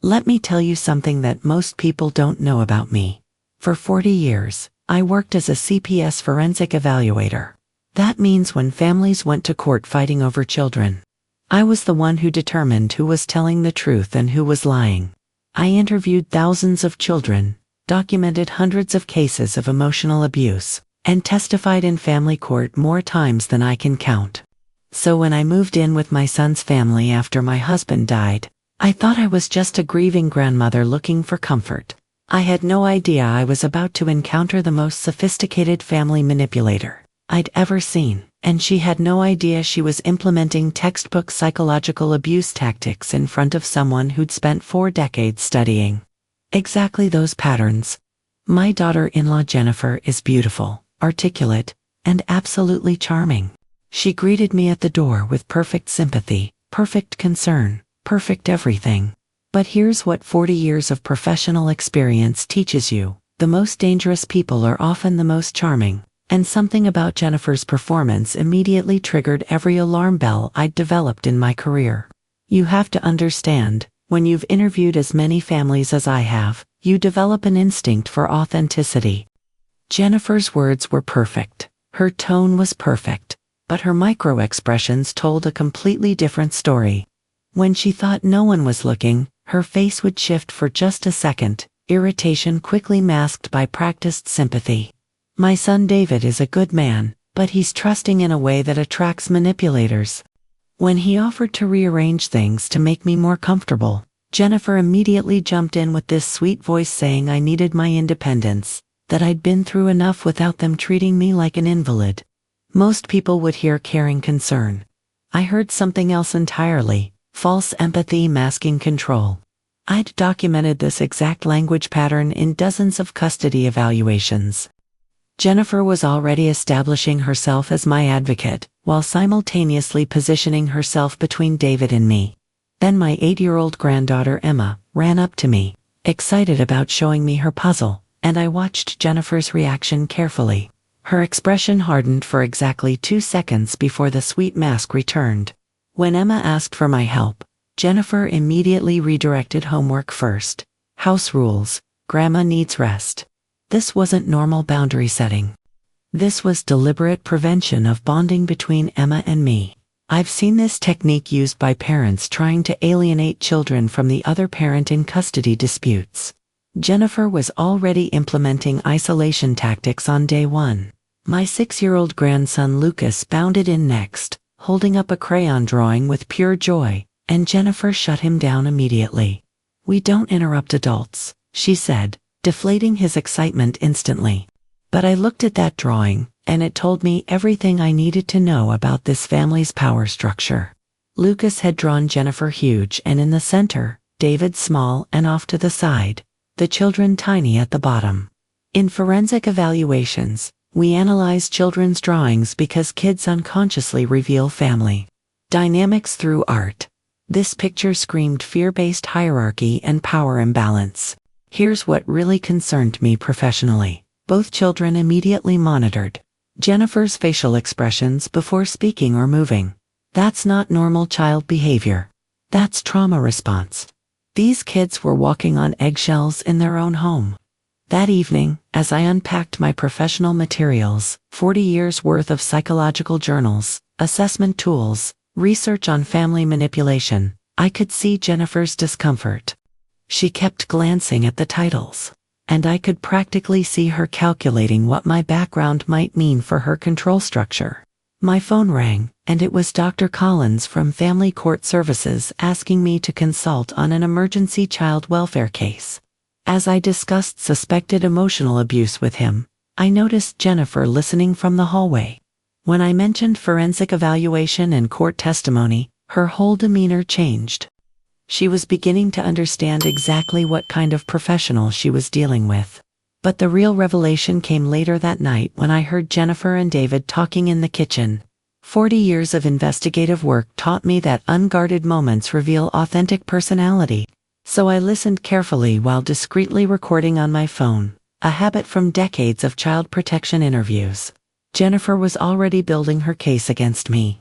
Let me tell you something that most people don't know about me. For 40 years, I worked as a CPS forensic evaluator. That means when families went to court fighting over children, I was the one who determined who was telling the truth and who was lying. I interviewed thousands of children, documented hundreds of cases of emotional abuse, and testified in family court more times than I can count. So when I moved in with my son's family after my husband died, I thought I was just a grieving grandmother looking for comfort. I had no idea I was about to encounter the most sophisticated family manipulator I'd ever seen, and she had no idea she was implementing textbook psychological abuse tactics in front of someone who'd spent 4 decades studying exactly those patterns. My daughter-in-law Jennifer is beautiful, articulate, and absolutely charming. She greeted me at the door with perfect sympathy, perfect concern, perfect everything. But here's what 40 years of professional experience teaches you: the most dangerous people are often the most charming. And something about Jennifer's performance immediately triggered every alarm bell I'd developed in my career. You have to understand, when you've interviewed as many families as I have, you develop an instinct for authenticity. Jennifer's words were perfect, her tone was perfect, but her micro-expressions told a completely different story. When she thought no one was looking, her face would shift for just a second, irritation quickly masked by practiced sympathy. My son David is a good man, but he's trusting in a way that attracts manipulators. When he offered to rearrange things to make me more comfortable, Jennifer immediately jumped in with this sweet voice saying I needed my independence, that I'd been through enough without them treating me like an invalid. Most people would hear caring concern. I heard something else entirely: false empathy masking control. I'd documented this exact language pattern in dozens of custody evaluations. Jennifer was already establishing herself as my advocate, while simultaneously positioning herself between David and me. Then my 8-year-old granddaughter Emma ran up to me, excited about showing me her puzzle, and I watched Jennifer's reaction carefully. Her expression hardened for exactly 2 seconds before the sweet mask returned. When Emma asked for my help, Jennifer immediately redirected homework first. House rules, Grandma needs rest. This wasn't normal boundary setting. This was deliberate prevention of bonding between Emma and me. I've seen this technique used by parents trying to alienate children from the other parent in custody disputes. Jennifer was already implementing isolation tactics on day 1. My 6-year-old grandson Lucas bounded in next, holding up a crayon drawing with pure joy, and Jennifer shut him down immediately. "We don't interrupt adults," she said, deflating his excitement instantly. But I looked at that drawing, and it told me everything I needed to know about this family's power structure. Lucas had drawn Jennifer huge and in the center, David small and off to the side, the children tiny at the bottom. In forensic evaluations, we analyze children's drawings because kids unconsciously reveal family dynamics through art. This picture screamed fear-based hierarchy and power imbalance. Here's what really concerned me professionally. Both children immediately monitored Jennifer's facial expressions before speaking or moving. That's not normal child behavior. That's trauma response. These kids were walking on eggshells in their own home. That evening, as I unpacked my professional materials, 40 years worth of psychological journals, assessment tools, research on family manipulation, I could see Jennifer's discomfort. She kept glancing at the titles, and I could practically see her calculating what my background might mean for her control structure. My phone rang, and it was Dr. Collins from Family Court Services asking me to consult on an emergency child welfare case. As I discussed suspected emotional abuse with him, I noticed Jennifer listening from the hallway. When I mentioned forensic evaluation and court testimony, her whole demeanor changed. She was beginning to understand exactly what kind of professional she was dealing with. But the real revelation came later that night when I heard Jennifer and David talking in the kitchen. 40 years of investigative work taught me that unguarded moments reveal authentic personality. So I listened carefully while discreetly recording on my phone, a habit from decades of child protection interviews. Jennifer was already building her case against me.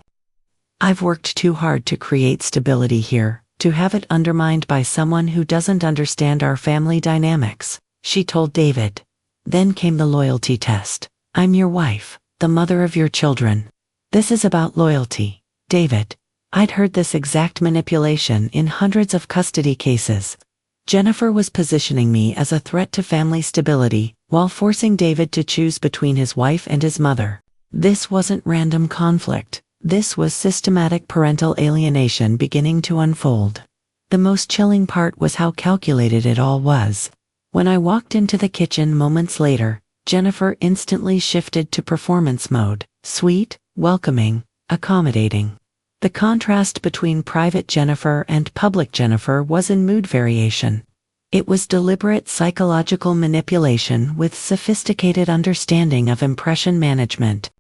"I've worked too hard to create stability here," to have it undermined by someone who doesn't understand our family dynamics, she told David. Then came the loyalty test. I'm your wife, the mother of your children. This is about loyalty, David. I'd heard this exact manipulation in hundreds of custody cases. Jennifer was positioning me as a threat to family stability, while forcing David to choose between his wife and his mother. This wasn't random conflict. This was systematic parental alienation beginning to unfold. The most chilling part was how calculated it all was. When I walked into the kitchen moments later, Jennifer instantly shifted to performance mode, sweet, welcoming, accommodating. The contrast between private Jennifer and public Jennifer was in mood variation. It was deliberate psychological manipulation with sophisticated understanding of impression management.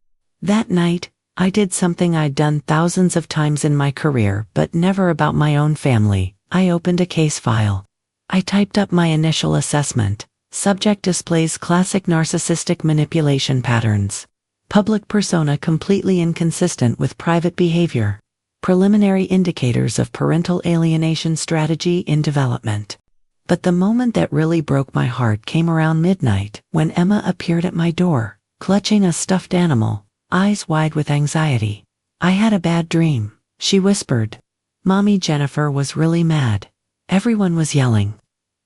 That night, I did something I'd done thousands of times in my career but never about my own family. I opened a case file. I typed up my initial assessment. Subject displays classic narcissistic manipulation patterns. Public persona completely inconsistent with private behavior. Preliminary indicators of parental alienation strategy in development. But the moment that really broke my heart came around midnight, when Emma appeared at my door, clutching a stuffed animal, eyes wide with anxiety. I had a bad dream, she whispered. Mommy, Jennifer was really mad. Everyone was yelling.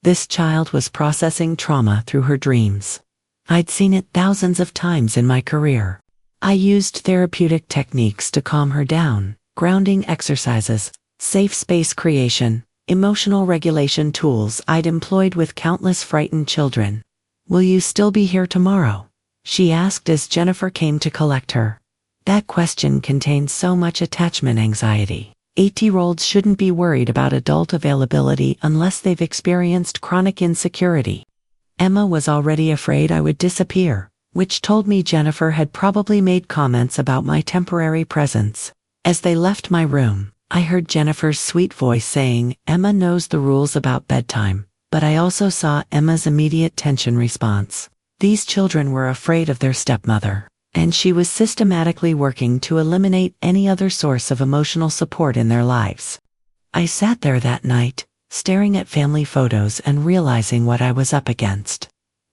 This child was processing trauma through her dreams. I'd seen it thousands of times in my career. I used therapeutic techniques to calm her down, grounding exercises, safe space creation, emotional regulation tools I'd employed with countless frightened children. Will you still be here tomorrow? She asked as Jennifer came to collect her. That question contained so much attachment anxiety. 80-year-olds shouldn't be worried about adult availability unless they've experienced chronic insecurity. Emma was already afraid I would disappear, which told me Jennifer had probably made comments about my temporary presence. As they left my room, I heard Jennifer's sweet voice saying, Emma knows the rules about bedtime, but I also saw Emma's immediate tension response. These children were afraid of their stepmother, and she was systematically working to eliminate any other source of emotional support in their lives. I sat there that night, staring at family photos and realizing what I was up against.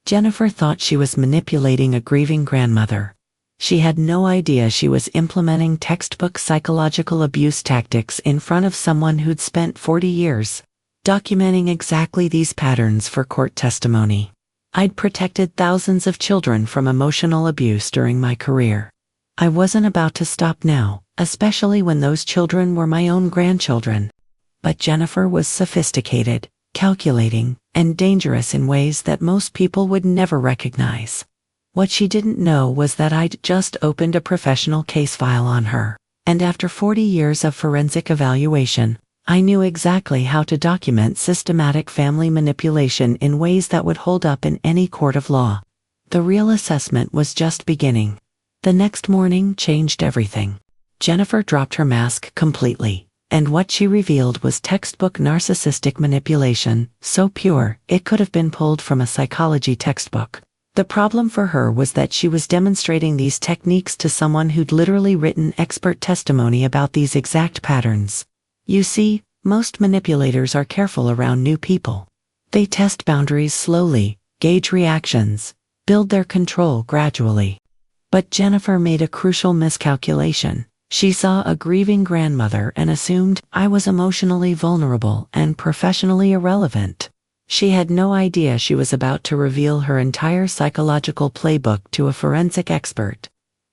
Jennifer thought she was manipulating a grieving grandmother. She had no idea she was implementing textbook psychological abuse tactics in front of someone who'd spent 40 years documenting exactly these patterns for court testimony. I'd protected thousands of children from emotional abuse during my career. I wasn't about to stop now, especially when those children were my own grandchildren. But Jennifer was sophisticated, calculating, and dangerous in ways that most people would never recognize. What she didn't know was that I'd just opened a professional case file on her, and after 40 years of forensic evaluation, I knew exactly how to document systematic family manipulation in ways that would hold up in any court of law. The real assessment was just beginning. The next morning changed everything. Jennifer dropped her mask completely, and what she revealed was textbook narcissistic manipulation, so pure it could have been pulled from a psychology textbook. The problem for her was that she was demonstrating these techniques to someone who'd literally written expert testimony about these exact patterns. You see, most manipulators are careful around new people. They test boundaries slowly, gauge reactions, build their control gradually. But Jennifer made a crucial miscalculation. She saw a grieving grandmother and assumed I was emotionally vulnerable and professionally irrelevant. She had no idea she was about to reveal her entire psychological playbook to a forensic expert.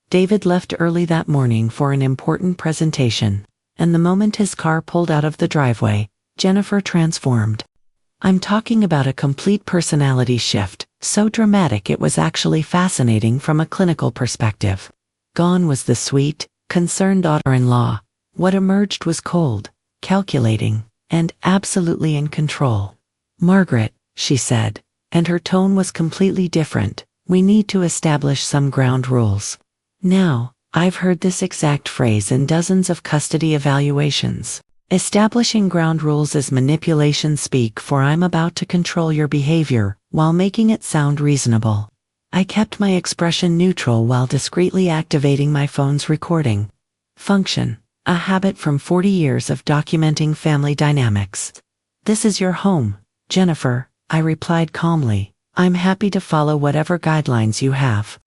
David left early that morning for an important presentation, and the moment his car pulled out of the driveway, Jennifer transformed. I'm talking about a complete personality shift, so dramatic it was actually fascinating from a clinical perspective. Gone was the sweet, concerned daughter-in-law. What emerged was cold, calculating, and absolutely in control. Margaret, she said, and her tone was completely different, we need to establish some ground rules. Now, I've heard this exact phrase in dozens of custody evaluations. Establishing ground rules is manipulation speak for I'm about to control your behavior, while making it sound reasonable. I kept my expression neutral while discreetly activating my phone's recording function. a habit from 40 years of documenting family dynamics. "This is your home, Jennifer," I replied calmly. "I'm happy to follow whatever guidelines you have."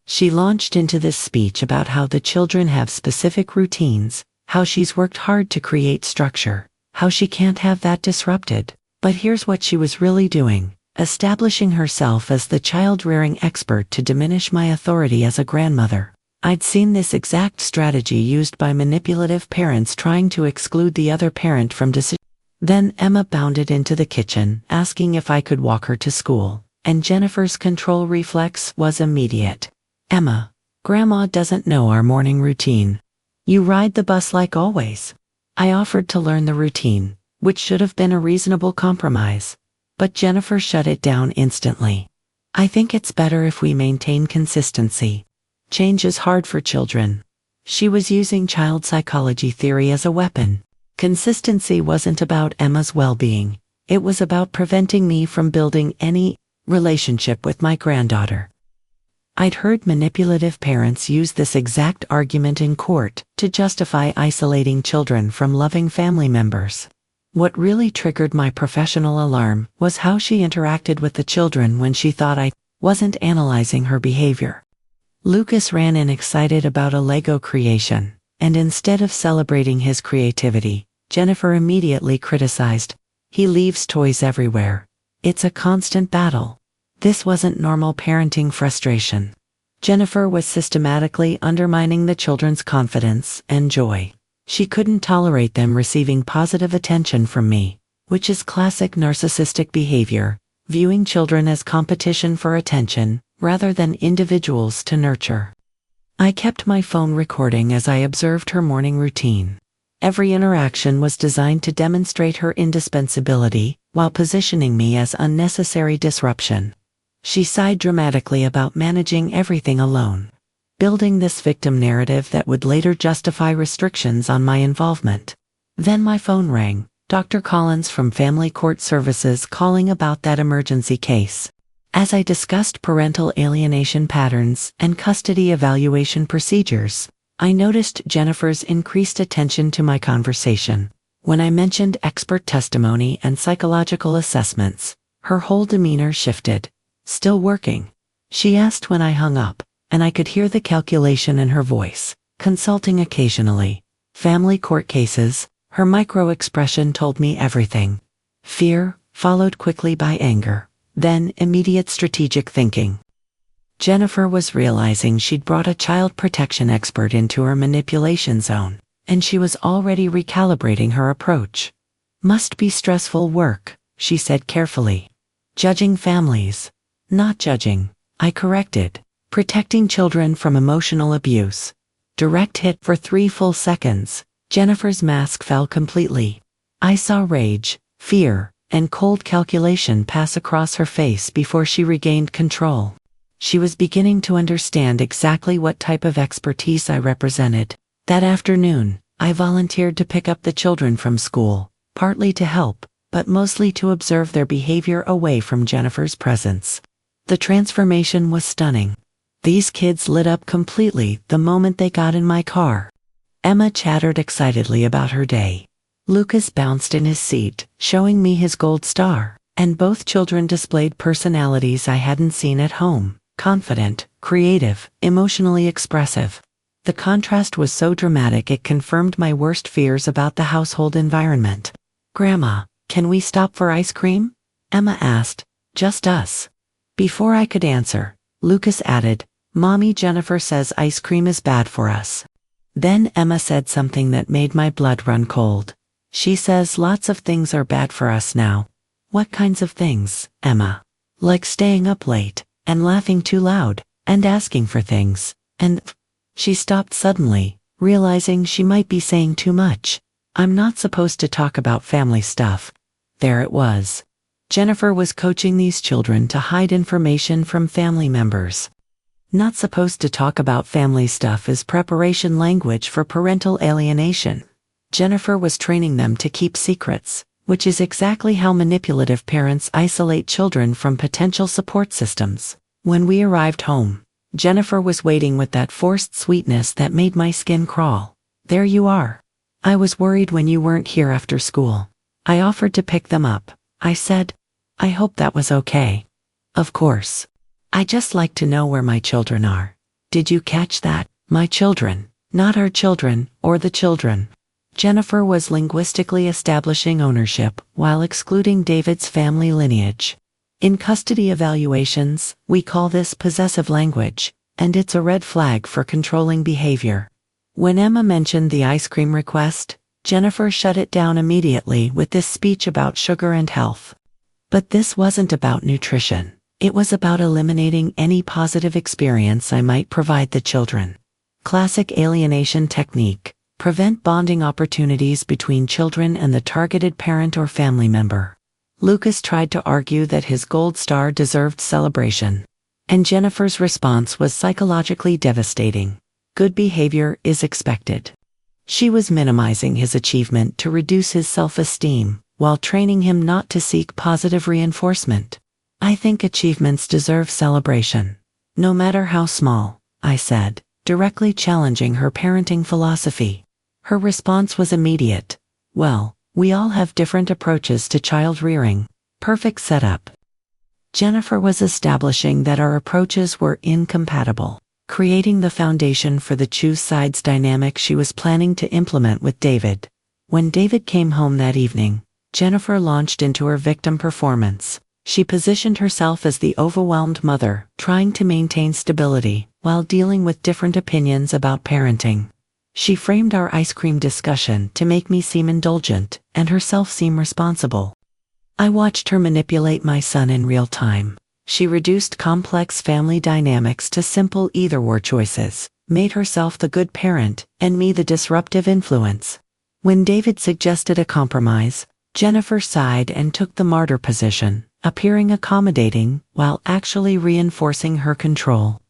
She launched into this speech about how the children have specific routines, how she's worked hard to create structure, how she can't have that disrupted. But here's what she was really doing: establishing herself as the child-rearing expert to diminish my authority as a grandmother. I'd seen this exact strategy used by manipulative parents trying to exclude the other parent from decisions. Then Emma bounded into the kitchen, asking if I could walk her to school, and Jennifer's control reflex was immediate. "Emma, Grandma doesn't know our morning routine. You ride the bus like always." I offered to learn the routine, which should have been a reasonable compromise, but Jennifer shut it down instantly. "I think it's better if we maintain consistency. Change is hard for children." She was using child psychology theory as a weapon. Consistency wasn't about Emma's well-being. It was about preventing me from building any relationship with my granddaughter. I'd heard manipulative parents use this exact argument in court to justify isolating children from loving family members. What really triggered my professional alarm was how she interacted with the children when she thought I wasn't analyzing her behavior. Lucas ran in excited about a Lego creation, and instead of celebrating his creativity, Jennifer immediately criticized, "He leaves toys everywhere. It's a constant battle." This wasn't normal parenting frustration. Jennifer was systematically undermining the children's confidence and joy. She couldn't tolerate them receiving positive attention from me, which is classic narcissistic behavior, viewing children as competition for attention, rather than individuals to nurture. I kept my phone recording as I observed her morning routine. Every interaction was designed to demonstrate her indispensability, while positioning me as unnecessary disruption. She sighed dramatically about managing everything alone, building this victim narrative that would later justify restrictions on my involvement. Then my phone rang, Dr. Collins from Family Court Services calling about that emergency case. As I discussed parental alienation patterns and custody evaluation procedures, I noticed Jennifer's increased attention to my conversation. When I mentioned expert testimony and psychological assessments, her whole demeanor shifted. "Still working?" she asked when I hung up, and I could hear the calculation in her voice. "Consulting occasionally. Family court cases." Her micro-expression told me everything. Fear, followed quickly by anger, then immediate strategic thinking. Jennifer was realizing she'd brought a child protection expert into her manipulation zone, and she was already recalibrating her approach. "Must be stressful work," she said carefully. "Judging families." "Not judging," I corrected. "Protecting children from emotional abuse." Direct hit for 3 full seconds. Jennifer's mask fell completely. I saw rage, fear, and cold calculation pass across her face before she regained control. She was beginning to understand exactly what type of expertise I represented. That afternoon, I volunteered to pick up the children from school, partly to help, but mostly to observe their behavior away from Jennifer's presence. The transformation was stunning. These kids lit up completely the moment they got in my car. Emma chattered excitedly about her day. Lucas bounced in his seat, showing me his gold star, and both children displayed personalities I hadn't seen at home: confident, creative, emotionally expressive. The contrast was so dramatic it confirmed my worst fears about the household environment. "Grandma, can we stop for ice cream?" Emma asked. "Just us." Before I could answer, Lucas added, "Mommy, Jennifer says ice cream is bad for us." Then Emma said something that made my blood run cold. "She says lots of things are bad for us now." "What kinds of things, Emma?" "Like staying up late, and laughing too loud, and asking for things, and..." She stopped suddenly, realizing she might be saying too much. "I'm not supposed to talk about family stuff." There it was. Jennifer was coaching these children to hide information from family members. Not supposed to talk about family stuff is preparation language for parental alienation. Jennifer was training them to keep secrets, which is exactly how manipulative parents isolate children from potential support systems. When we arrived home, Jennifer was waiting with that forced sweetness that made my skin crawl. "There you are. I was worried when you weren't here after school. I offered to pick them up. I said, I hope that was okay. Of course. I just like to know where my children are. Did you catch that? My children, not our children, or the children. Jennifer was linguistically establishing ownership while excluding David's family lineage. In custody evaluations, we call this possessive language, and it's a red flag for controlling behavior. When Emma mentioned the ice cream request, Jennifer shut it down immediately with this speech about sugar and health. But this wasn't about nutrition. It was about eliminating any positive experience I might provide the children. Classic alienation technique: prevent bonding opportunities between children and the targeted parent or family member. Lucas tried to argue that his gold star deserved celebration, and Jennifer's response was psychologically devastating. Good behavior is expected. She was minimizing his achievement to reduce his self-esteem, while training him not to seek positive reinforcement. I think achievements deserve celebration, no matter how small, I said, directly challenging her parenting philosophy. Her response was immediate. Well, we all have different approaches to child rearing. Perfect setup. Jennifer was establishing that our approaches were incompatible, creating the foundation for the choose sides dynamic she was planning to implement with David. When David came home that evening, Jennifer launched into her victim performance. She positioned herself as the overwhelmed mother, trying to maintain stability while dealing with different opinions about parenting. She framed our ice cream discussion to make me seem indulgent and herself seem responsible. I watched her manipulate my son in real time. She reduced complex family dynamics to simple either-or choices, made herself the good parent and me the disruptive influence. When David suggested a compromise, Jennifer sighed and took the martyr position, appearing accommodating while actually reinforcing her control.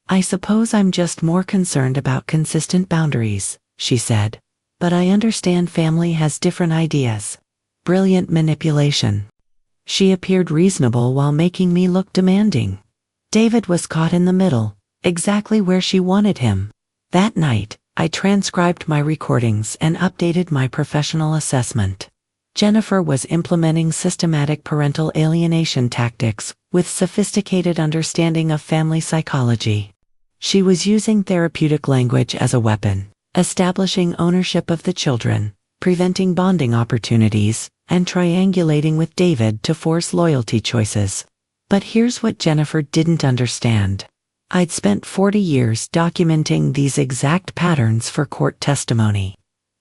I suppose I'm just more concerned about consistent boundaries, she said. But I understand family has different ideas. Brilliant manipulation. She appeared reasonable while making me look demanding. David was caught in the middle, exactly where she wanted him. That night, I transcribed my recordings and updated my professional assessment. Jennifer was implementing systematic parental alienation tactics with sophisticated understanding of family psychology. She was using therapeutic language as a weapon, establishing ownership of the children, preventing bonding opportunities, and triangulating with David to force loyalty choices. But here's what Jennifer didn't understand. I'd spent 40 years documenting these exact patterns for court testimony.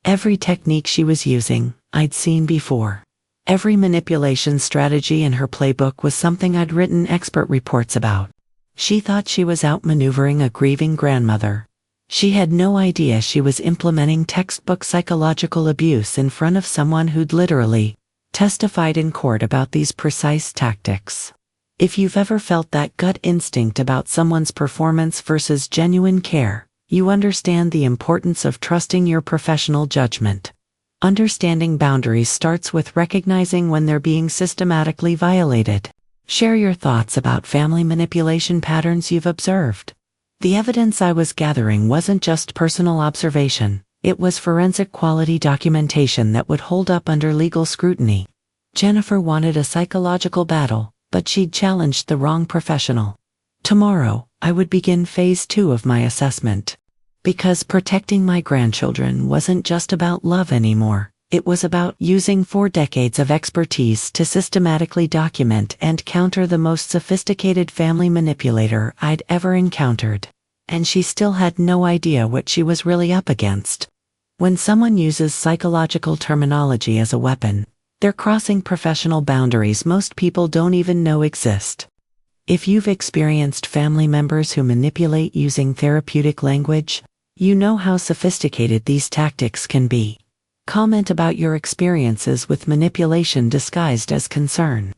Every technique she was using, I'd seen before. Every manipulation strategy in her playbook was something I'd written expert reports about. She thought she was outmaneuvering a grieving grandmother. She had no idea she was implementing textbook psychological abuse in front of someone who'd literally testified in court about these precise tactics. If you've ever felt that gut instinct about someone's performance versus genuine care, you understand the importance of trusting your professional judgment. Understanding boundaries starts with recognizing when they're being systematically violated. Share your thoughts about family manipulation patterns you've observed. The evidence I was gathering wasn't just personal observation, it was forensic quality documentation that would hold up under legal scrutiny. Jennifer wanted a psychological battle, but she'd challenged the wrong professional. Tomorrow, I would begin phase 2 of my assessment. Because protecting my grandchildren wasn't just about love anymore. It was about using 4 decades of expertise to systematically document and counter the most sophisticated family manipulator I'd ever encountered. And she still had no idea what she was really up against. When someone uses psychological terminology as a weapon, they're crossing professional boundaries most people don't even know exist. If you've experienced family members who manipulate using therapeutic language, you know how sophisticated these tactics can be. Comment about your experiences with manipulation disguised as concern.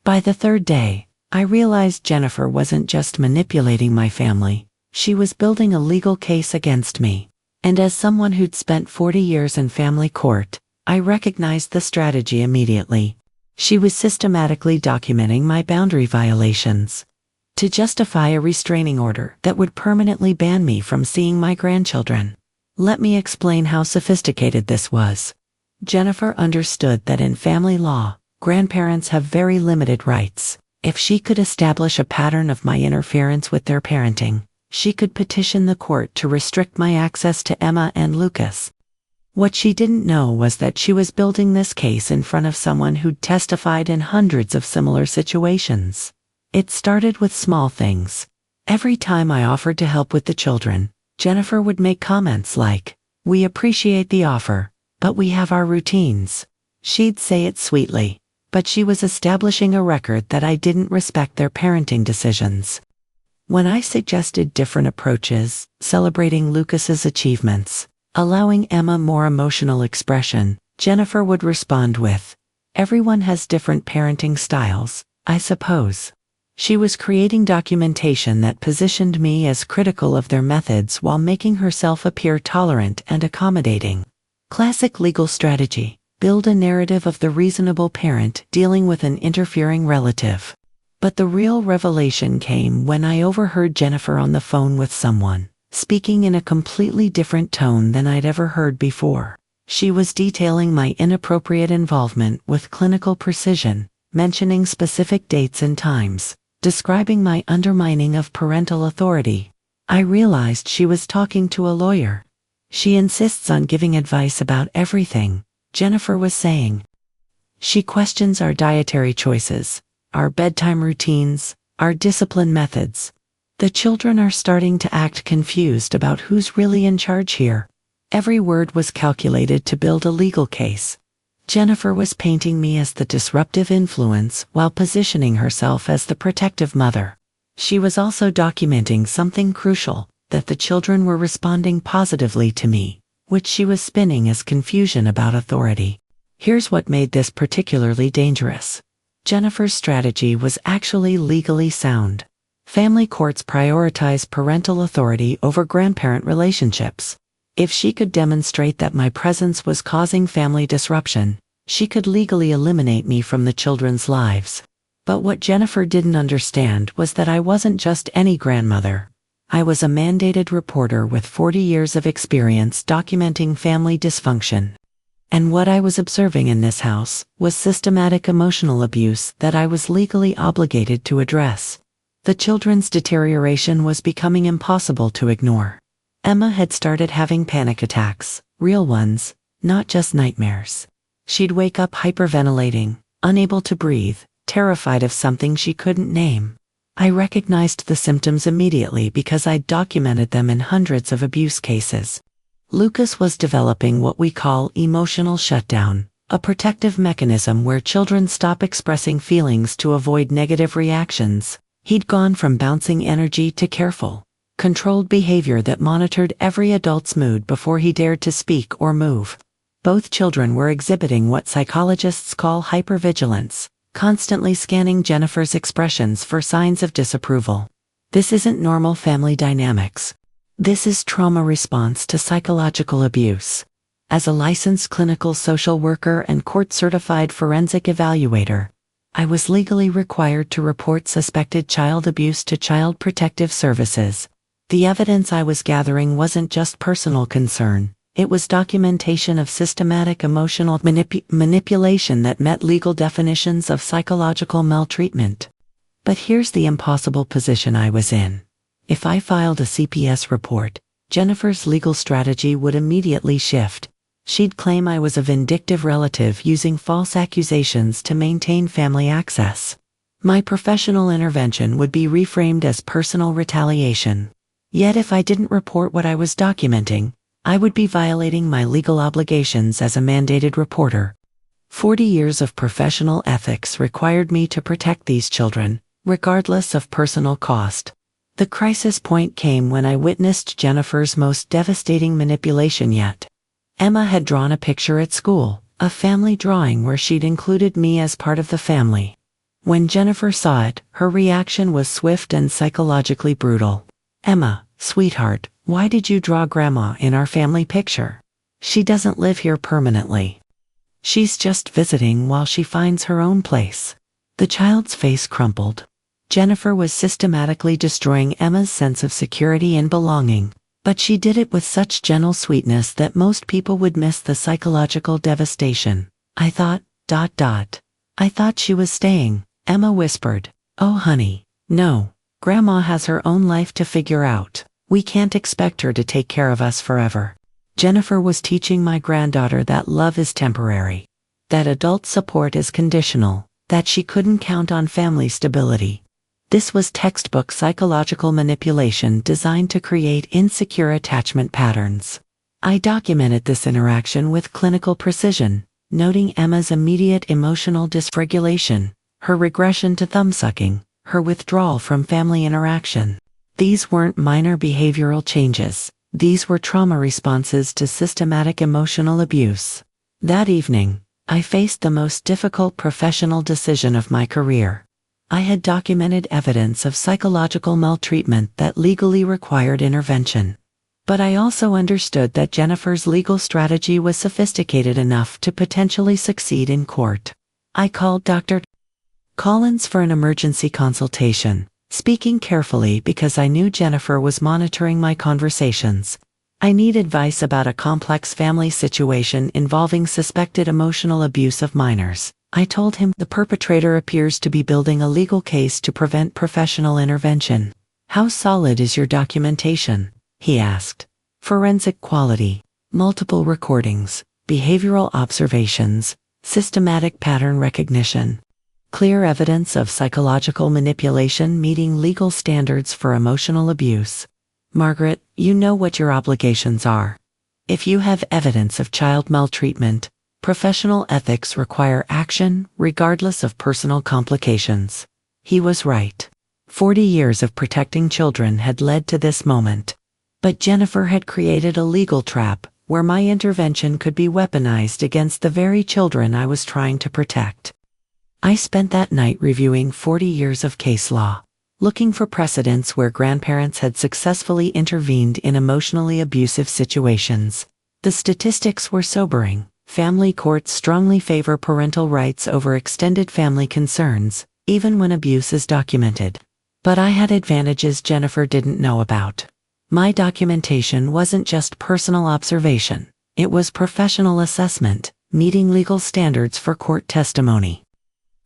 By the 3rd day, I realized Jennifer wasn't just manipulating my family, she was building a legal case against me. And as someone who'd spent 40 years in family court, I recognized the strategy immediately. She was systematically documenting my boundary violations to justify a restraining order that would permanently ban me from seeing my grandchildren. Let me explain how sophisticated this was. Jennifer understood that in family law, grandparents have very limited rights. If she could establish a pattern of my interference with their parenting, she could petition the court to restrict my access to Emma and Lucas. What she didn't know was that she was building this case in front of someone who'd testified in hundreds of similar situations. It started with small things. Every time I offered to help with the children, Jennifer would make comments like, "We appreciate the offer, but we have our routines." She'd say it sweetly, but she was establishing a record that I didn't respect their parenting decisions. When I suggested different approaches, celebrating Lucas's achievements, allowing Emma more emotional expression, Jennifer would respond with, "Everyone has different parenting styles, I suppose." She was creating documentation that positioned me as critical of their methods while making herself appear tolerant and accommodating. Classic legal strategy: build a narrative of the reasonable parent dealing with an interfering relative. But the real revelation came when I overheard Jennifer on the phone with someone, speaking in a completely different tone than I'd ever heard before. She was detailing my inappropriate involvement with clinical precision, mentioning specific dates and times, describing my undermining of parental authority. I realized she was talking to a lawyer. "She insists on giving advice about everything," Jennifer was saying. "She questions our dietary choices, our bedtime routines, our discipline methods. The children are starting to act confused about who's really in charge here." Every word was calculated to build a legal case. Jennifer was painting me as the disruptive influence while positioning herself as the protective mother. She was also documenting something crucial, that the children were responding positively to me, which she was spinning as confusion about authority. Here's what made this particularly dangerous. Jennifer's strategy was actually legally sound. Family courts prioritize parental authority over grandparent relationships. If she could demonstrate that my presence was causing family disruption, she could legally eliminate me from the children's lives. But what Jennifer didn't understand was that I wasn't just any grandmother. I was a mandated reporter with 40 years of experience documenting family dysfunction. And what I was observing in this house was systematic emotional abuse that I was legally obligated to address. The children's deterioration was becoming impossible to ignore. Emma had started having panic attacks, real ones, not just nightmares. She'd wake up hyperventilating, unable to breathe, terrified of something she couldn't name. I recognized the symptoms immediately because I'd documented them in hundreds of abuse cases. Lucas was developing what we call emotional shutdown, a protective mechanism where children stop expressing feelings to avoid negative reactions. He'd gone from bouncing energy to careful, controlled behavior that monitored every adult's mood before he dared to speak or move. Both children were exhibiting what psychologists call hypervigilance, constantly scanning Jennifer's expressions for signs of disapproval. This isn't normal family dynamics. This is trauma response to psychological abuse. As a licensed clinical social worker and court-certified forensic evaluator, I was legally required to report suspected child abuse to Child Protective Services. The evidence I was gathering wasn't just personal concern, it was documentation of systematic emotional manipulation that met legal definitions of psychological maltreatment. But here's the impossible position I was in. If I filed a CPS report, Jennifer's legal strategy would immediately shift. She'd claim I was a vindictive relative using false accusations to maintain family access. My professional intervention would be reframed as personal retaliation. Yet if I didn't report what I was documenting, I would be violating my legal obligations as a mandated reporter. 40 years of professional ethics required me to protect these children, regardless of personal cost. The crisis point came when I witnessed Jennifer's most devastating manipulation yet. Emma had drawn a picture at school, a family drawing where she'd included me as part of the family. When Jennifer saw it, her reaction was swift and psychologically brutal. "Emma, sweetheart, why did you draw Grandma in our family picture? She doesn't live here permanently. She's just visiting while she finds her own place." The child's face crumpled. Jennifer was systematically destroying Emma's sense of security and belonging. But she did it with such gentle sweetness that most people would miss the psychological devastation. I thought, I thought she was staying, Emma whispered. Oh honey, no. Grandma has her own life to figure out. We can't expect her to take care of us forever. Jennifer was teaching my granddaughter that love is temporary, that adult support is conditional, that she couldn't count on family stability. This was textbook psychological manipulation designed to create insecure attachment patterns. I documented this interaction with clinical precision, noting Emma's immediate emotional dysregulation, her regression to thumbsucking, her withdrawal from family interaction. These weren't minor behavioral changes. These were trauma responses to systematic emotional abuse. That evening, I faced the most difficult professional decision of my career. I had documented evidence of psychological maltreatment that legally required intervention. But I also understood that Jennifer's legal strategy was sophisticated enough to potentially succeed in court. I called Dr. Collins for an emergency consultation, speaking carefully because I knew Jennifer was monitoring my conversations. I need advice about a complex family situation involving suspected emotional abuse of minors. I told him the perpetrator appears to be building a legal case to prevent professional intervention. How solid is your documentation? He asked. Forensic quality, multiple recordings, behavioral observations, systematic pattern recognition. Clear evidence of psychological manipulation meeting legal standards for emotional abuse. Margaret, you know what your obligations are. If you have evidence of child maltreatment, professional ethics require action regardless of personal complications. He was right. 40 years of protecting children had led to this moment. But Jennifer had created a legal trap where my intervention could be weaponized against the very children I was trying to protect. I spent that night reviewing 40 years of case law, looking for precedents where grandparents had successfully intervened in emotionally abusive situations. The statistics were sobering. Family courts strongly favor parental rights over extended family concerns, even when abuse is documented. But I had advantages Jennifer didn't know about. My documentation wasn't just personal observation, it was professional assessment, meeting legal standards for court testimony.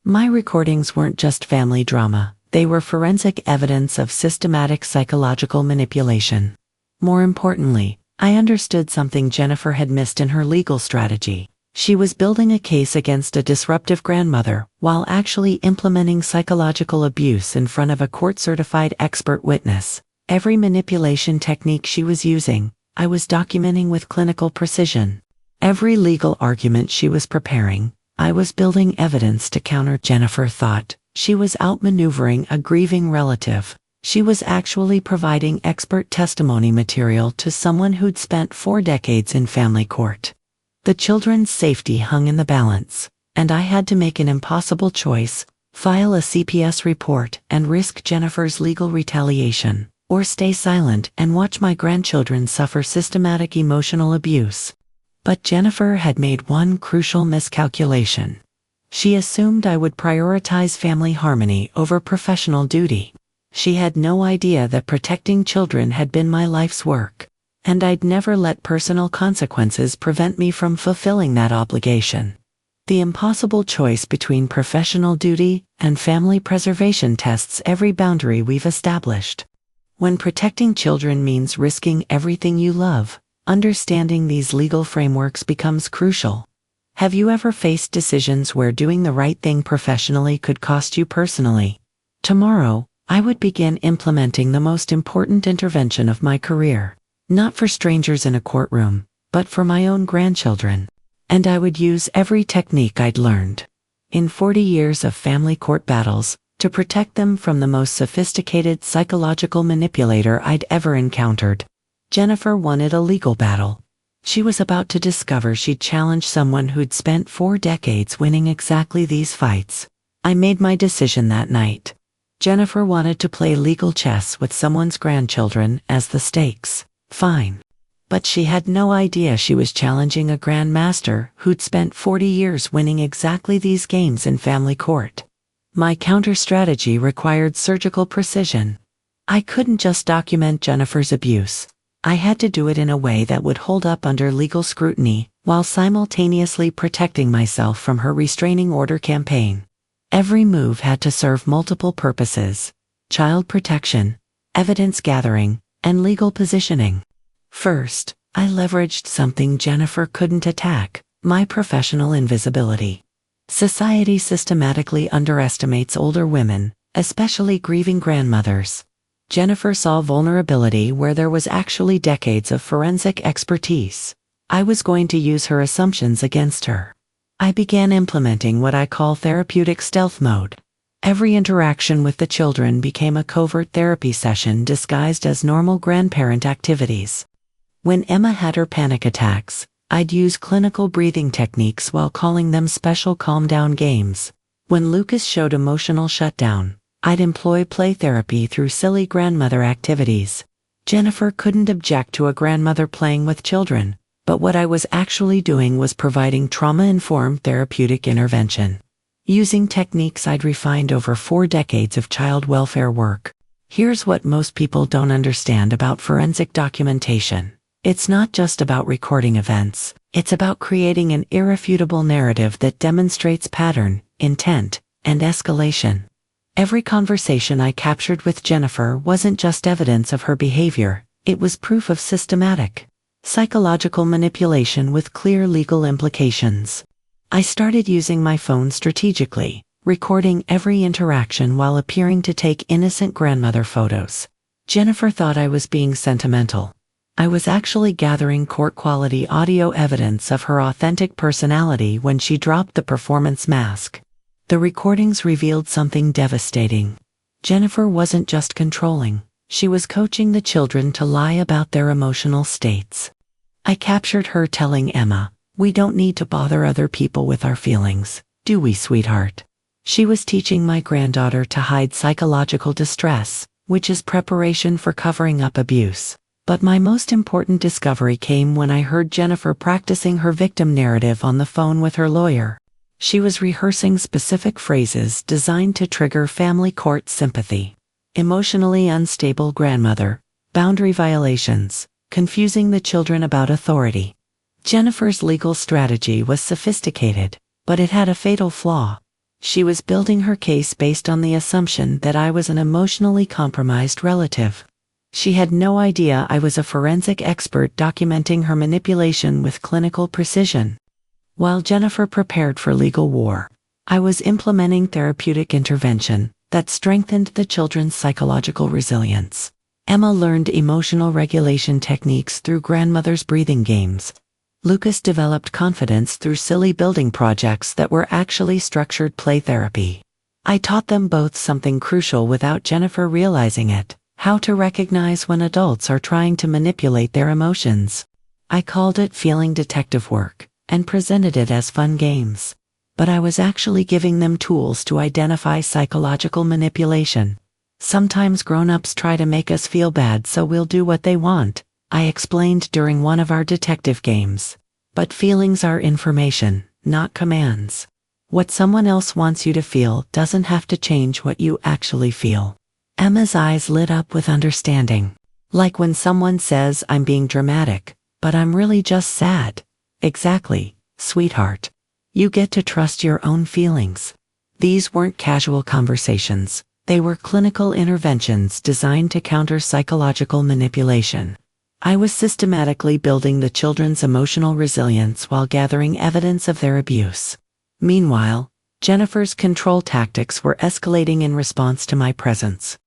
My recordings weren't just family drama, they were forensic evidence of systematic psychological manipulation. More importantly, I understood something Jennifer had missed in her legal strategy. She was building a case against a disruptive grandmother while actually implementing psychological abuse in front of a court-certified expert witness. Every manipulation technique she was using, I was documenting with clinical precision. Every legal argument she was preparing, I was building evidence to counter. Jennifer thought she was outmaneuvering a grieving relative. She was actually providing expert testimony material to someone who'd spent 4 decades in family court. The children's safety hung in the balance, and I had to make an impossible choice: file a CPS report and risk Jennifer's legal retaliation, or stay silent and watch my grandchildren suffer systematic emotional abuse. But Jennifer had made one crucial miscalculation. She assumed I would prioritize family harmony over professional duty. She had no idea that protecting children had been my life's work, and I'd never let personal consequences prevent me from fulfilling that obligation. The impossible choice between professional duty and family preservation tests every boundary we've established. When protecting children means risking everything you love, understanding these legal frameworks becomes crucial. Have you ever faced decisions where doing the right thing professionally could cost you personally? Tomorrow, I would begin implementing the most important intervention of my career, not for strangers in a courtroom, but for my own grandchildren. And I would use every technique I'd learned in 40 years of family court battles to protect them from the most sophisticated psychological manipulator I'd ever encountered. Jennifer wanted a legal battle. She was about to discover she'd challenged someone who'd spent 4 decades winning exactly these fights. I made my decision that night. Jennifer wanted to play legal chess with someone's grandchildren as the stakes. Fine. But she had no idea she was challenging a grandmaster who'd spent 40 years winning exactly these games in family court. My counter-strategy required surgical precision. I couldn't just document Jennifer's abuse. I had to do it in a way that would hold up under legal scrutiny, while simultaneously protecting myself from her restraining order campaign. Every move had to serve multiple purposes: child protection, evidence gathering, and legal positioning. First, I leveraged something Jennifer couldn't attack: my professional invisibility. Society systematically underestimates older women, especially grieving grandmothers. Jennifer saw vulnerability where there was actually decades of forensic expertise. I was going to use her assumptions against her. I began implementing what I call therapeutic stealth mode. Every interaction with the children became a covert therapy session disguised as normal grandparent activities. When Emma had her panic attacks, I'd use clinical breathing techniques while calling them special calm-down games. When Lucas showed emotional shutdown, I'd employ play therapy through silly grandmother activities. Jennifer couldn't object to a grandmother playing with children, but what I was actually doing was providing trauma-informed therapeutic intervention, using techniques I'd refined over 4 decades of child welfare work. Here's what most people don't understand about forensic documentation. It's not just about recording events, it's about creating an irrefutable narrative that demonstrates pattern, intent, and escalation. Every conversation I captured with Jennifer wasn't just evidence of her behavior, it was proof of systematic, psychological manipulation with clear legal implications. I started using my phone strategically, recording every interaction while appearing to take innocent grandmother photos. Jennifer thought I was being sentimental. I was actually gathering court-quality audio evidence of her authentic personality when she dropped the performance mask. The recordings revealed something devastating. Jennifer wasn't just controlling, she was coaching the children to lie about their emotional states. I captured her telling Emma, "We don't need to bother other people with our feelings, do we, sweetheart?" She was teaching my granddaughter to hide psychological distress, which is preparation for covering up abuse. But my most important discovery came when I heard Jennifer practicing her victim narrative on the phone with her lawyer. She was rehearsing specific phrases designed to trigger family court sympathy. Emotionally unstable grandmother, boundary violations, confusing the children about authority. Jennifer's legal strategy was sophisticated, but it had a fatal flaw. She was building her case based on the assumption that I was an emotionally compromised relative. She had no idea I was a forensic expert documenting her manipulation with clinical precision. While Jennifer prepared for legal war, I was implementing therapeutic intervention that strengthened the children's psychological resilience. Emma learned emotional regulation techniques through grandmother's breathing games. Lucas developed confidence through silly building projects that were actually structured play therapy. I taught them both something crucial without Jennifer realizing it: how to recognize when adults are trying to manipulate their emotions. I called it feeling detective work, and presented it as fun games. But I was actually giving them tools to identify psychological manipulation. Sometimes grown-ups try to make us feel bad so we'll do what they want, I explained during one of our detective games. But feelings are information, not commands. What someone else wants you to feel doesn't have to change what you actually feel. Emma's eyes lit up with understanding. Like when someone says, "I'm being dramatic, but I'm really just sad." Exactly, sweetheart. You get to trust your own feelings. These weren't casual conversations. They were clinical interventions designed to counter psychological manipulation. I was systematically building the children's emotional resilience while gathering evidence of their abuse. Meanwhile, Jennifer's control tactics were escalating in response to my presence.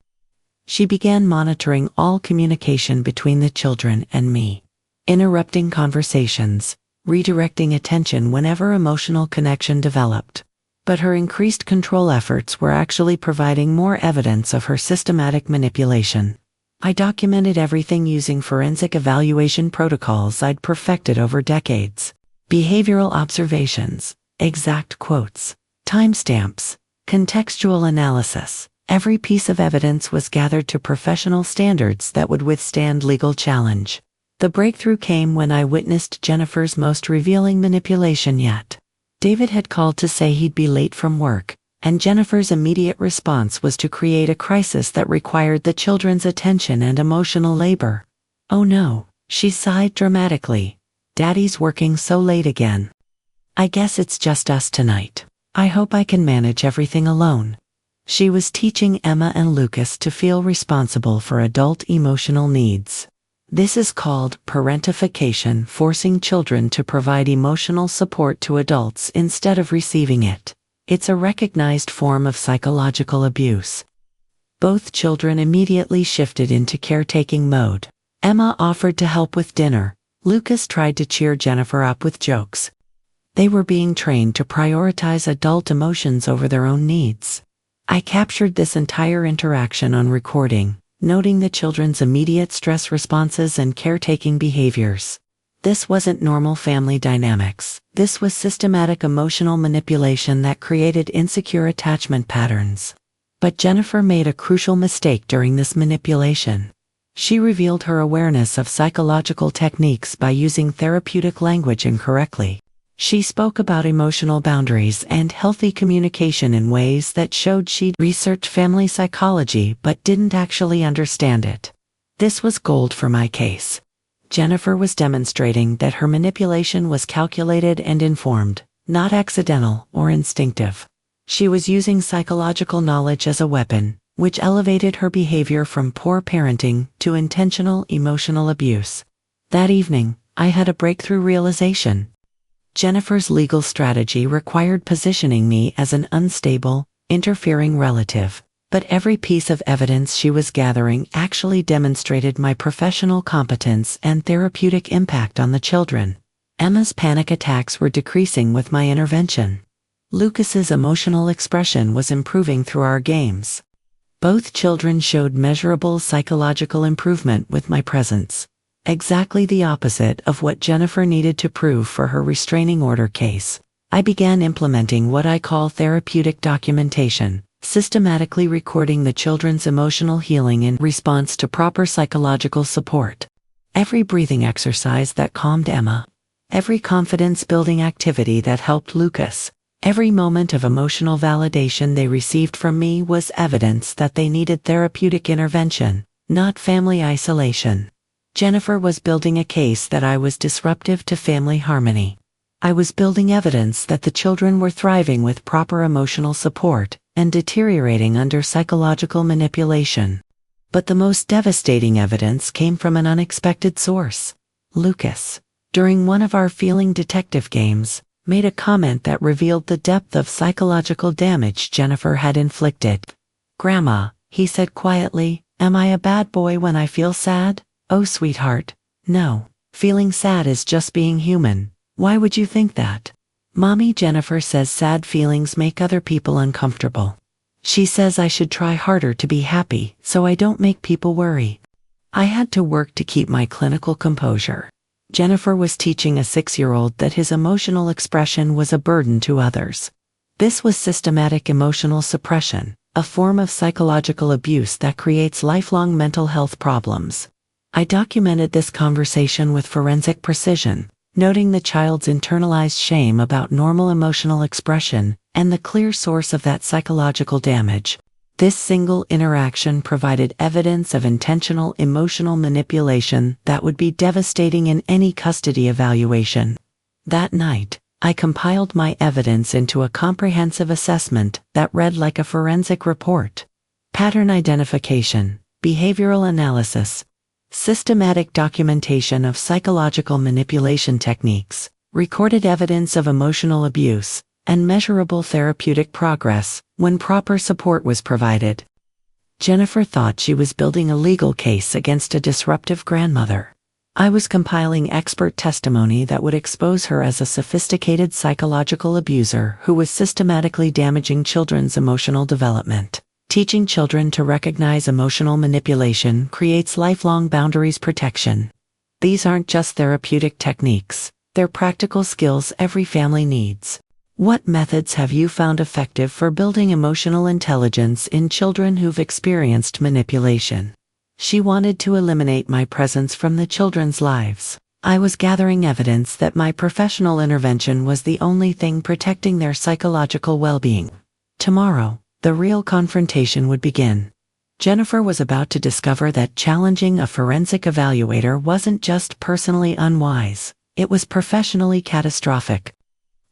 She began monitoring all communication between the children and me, interrupting conversations, redirecting attention whenever emotional connection developed. But her increased control efforts were actually providing more evidence of her systematic manipulation. I documented everything using forensic evaluation protocols I'd perfected over decades. Behavioral observations, exact quotes, timestamps, contextual analysis. Every piece of evidence was gathered to professional standards that would withstand legal challenge. The breakthrough came when I witnessed Jennifer's most revealing manipulation yet. David had called to say he'd be late from work, and Jennifer's immediate response was to create a crisis that required the children's attention and emotional labor. "Oh no, She sighed dramatically. Daddy's working so late again. I guess it's just us tonight. I hope I can manage everything alone. She was teaching Emma and Lucas to feel responsible for adult emotional needs. This is called parentification, forcing children to provide emotional support to adults instead of receiving it. It's a recognized form of psychological abuse. Both children immediately shifted into caretaking mode. Emma offered to help with dinner. Lucas tried to cheer Jennifer up with jokes. They were being trained to prioritize adult emotions over their own needs. I captured this entire interaction on recording, noting the children's immediate stress responses and caretaking behaviors. This wasn't normal family dynamics. This was systematic emotional manipulation that created insecure attachment patterns. But Jennifer made a crucial mistake during this manipulation. She revealed her awareness of psychological techniques by using therapeutic language incorrectly. She spoke about emotional boundaries and healthy communication in ways that showed she'd researched family psychology but didn't actually understand it. This was gold for my case. Jennifer was demonstrating that her manipulation was calculated and informed, not accidental or instinctive. She was using psychological knowledge as a weapon, which elevated her behavior from poor parenting to intentional emotional abuse. That evening, I had a breakthrough realization. Jennifer's legal strategy required positioning me as an unstable, interfering relative, but every piece of evidence she was gathering actually demonstrated my professional competence and therapeutic impact on the children. Emma's panic attacks were decreasing with my intervention. Lucas's emotional expression was improving through our games. Both children showed measurable psychological improvement with my presence. Exactly the opposite of what Jennifer needed to prove for her restraining order case. I began implementing what I call therapeutic documentation, systematically recording the children's emotional healing in response to proper psychological support. Every breathing exercise that calmed Emma, every confidence-building activity that helped Lucas, every moment of emotional validation they received from me was evidence that they needed therapeutic intervention, not family isolation. Jennifer was building a case that I was disruptive to family harmony. I was building evidence that the children were thriving with proper emotional support and deteriorating under psychological manipulation. But the most devastating evidence came from an unexpected source. Lucas, during one of our feeling detective games, made a comment that revealed the depth of psychological damage Jennifer had inflicted. "Grandma," he said quietly, "am I a bad boy when I feel sad?" "Oh, sweetheart, no. Feeling sad is just being human. Why would you think that?" "Mommy, Jennifer says sad feelings make other people uncomfortable. She says I should try harder to be happy so I don't make people worry." I had to work to keep my clinical composure. Jennifer was teaching a 6-year-old that his emotional expression was a burden to others. This was systematic emotional suppression, a form of psychological abuse that creates lifelong mental health problems. I documented this conversation with forensic precision, noting the child's internalized shame about normal emotional expression and the clear source of that psychological damage. This single interaction provided evidence of intentional emotional manipulation that would be devastating in any custody evaluation. That night, I compiled my evidence into a comprehensive assessment that read like a forensic report. Pattern identification, behavioral analysis, systematic documentation of psychological manipulation techniques, recorded evidence of emotional abuse, and measurable therapeutic progress when proper support was provided. Jennifer thought she was building a legal case against a disruptive grandmother. I was compiling expert testimony that would expose her as a sophisticated psychological abuser who was systematically damaging children's emotional development. Teaching children to recognize emotional manipulation creates lifelong boundaries protection. These aren't just therapeutic techniques, they're practical skills every family needs. What methods have you found effective for building emotional intelligence in children who've experienced manipulation? She wanted to eliminate my presence from the children's lives. I was gathering evidence that my professional intervention was the only thing protecting their psychological well-being. Tomorrow, the real confrontation would begin. Jennifer was about to discover that challenging a forensic evaluator wasn't just personally unwise, it was professionally catastrophic.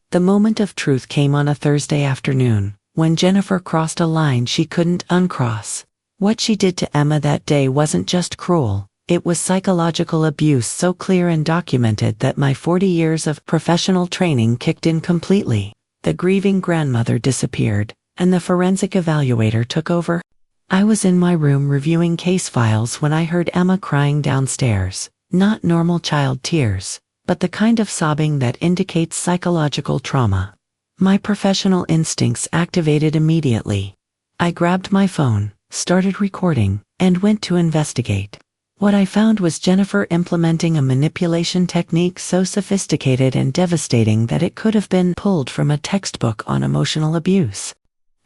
The moment of truth came on a Thursday afternoon, when Jennifer crossed a line she couldn't uncross. What she did to Emma that day wasn't just cruel, it was psychological abuse so clear and documented that my 40 years of professional training kicked in completely. The grieving grandmother disappeared, and the forensic evaluator took over. I was in my room reviewing case files when I heard Emma crying downstairs, not normal child tears, but the kind of sobbing that indicates psychological trauma. My professional instincts activated immediately. I grabbed my phone, started recording, and went to investigate. What I found was Jennifer implementing a manipulation technique so sophisticated and devastating that it could have been pulled from a textbook on emotional abuse.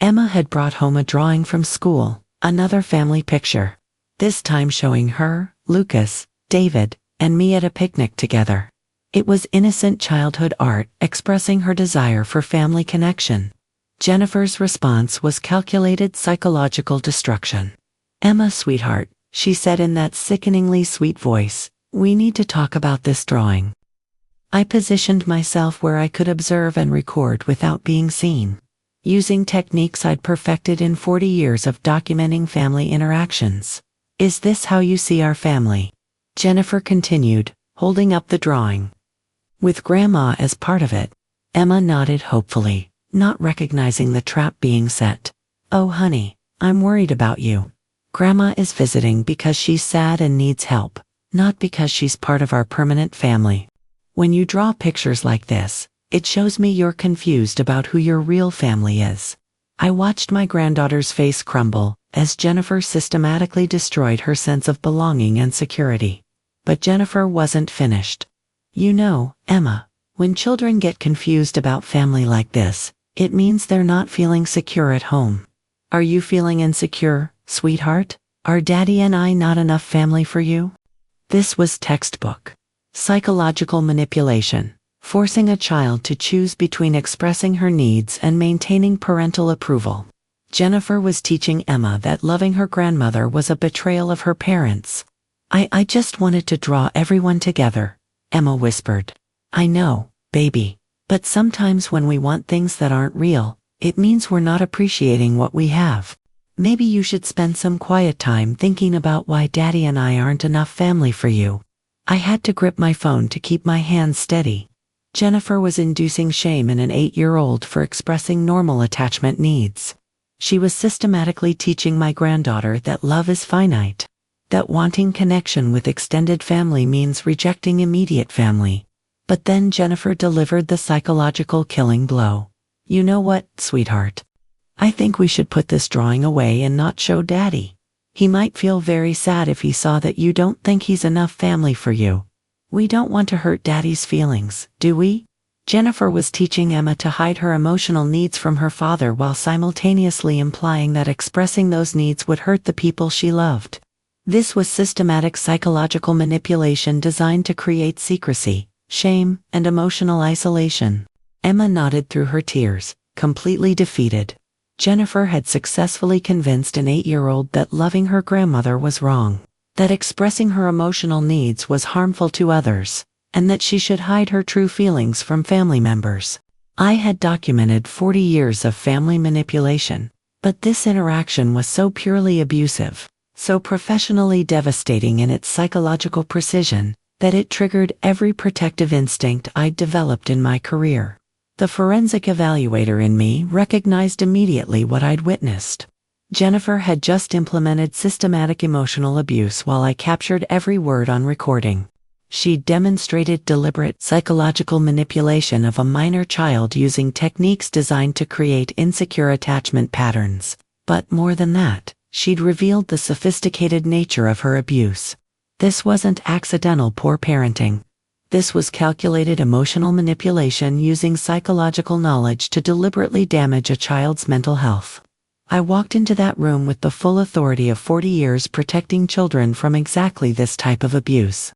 Emma had brought home a drawing from school, another family picture. This time showing her, Lucas, David, and me at a picnic together. It was innocent childhood art expressing her desire for family connection. Jennifer's response was calculated psychological destruction. "Emma, sweetheart," she said in that sickeningly sweet voice, "we need to talk about this drawing." I positioned myself where I could observe and record without being seen. Using techniques I'd perfected in 40 years of documenting family interactions. "Is this how you see our family?" Jennifer continued, holding up the drawing. "With Grandma as part of it." Emma nodded hopefully, not recognizing the trap being set. "Oh honey, I'm worried about you. Grandma is visiting because she's sad and needs help, not because she's part of our permanent family. When you draw pictures like this, it shows me you're confused about who your real family is." I watched my granddaughter's face crumble as Jennifer systematically destroyed her sense of belonging and security. But Jennifer wasn't finished. "You know, Emma, when children get confused about family like this, it means they're not feeling secure at home. Are you feeling insecure, sweetheart? Are Daddy and I not enough family for you?" This was textbook psychological manipulation, forcing a child to choose between expressing her needs and maintaining parental approval. Jennifer was teaching Emma that loving her grandmother was a betrayal of her parents. I just wanted to draw everyone together," Emma whispered. "I know, baby, but sometimes when we want things that aren't real, it means we're not appreciating what we have. Maybe you should spend some quiet time thinking about why Daddy and I aren't enough family for you." I had to grip my phone to keep my hands steady. Jennifer was inducing shame in an 8-year-old for expressing normal attachment needs. She was systematically teaching my granddaughter that love is finite, that wanting connection with extended family means rejecting immediate family. But then Jennifer delivered the psychological killing blow. "You know what, sweetheart? I think we should put this drawing away and not show Daddy. He might feel very sad if he saw that you don't think he's enough family for you. We don't want to hurt Daddy's feelings, do we?" Jennifer was teaching Emma to hide her emotional needs from her father while simultaneously implying that expressing those needs would hurt the people she loved. This was systematic psychological manipulation designed to create secrecy, shame, and emotional isolation. Emma nodded through her tears, completely defeated. Jennifer had successfully convinced an 8-year-old that loving her grandmother was wrong, that expressing her emotional needs was harmful to others, and that she should hide her true feelings from family members. I had documented 40 years of family manipulation, but this interaction was so purely abusive, so professionally devastating in its psychological precision, that it triggered every protective instinct I'd developed in my career. The forensic evaluator in me recognized immediately what I'd witnessed. Jennifer had just implemented systematic emotional abuse while I captured every word on recording. She'd demonstrated deliberate psychological manipulation of a minor child using techniques designed to create insecure attachment patterns. But more than that, she'd revealed the sophisticated nature of her abuse. This wasn't accidental poor parenting. This was calculated emotional manipulation using psychological knowledge to deliberately damage a child's mental health. I walked into that room with the full authority of 40 years protecting children from exactly this type of abuse.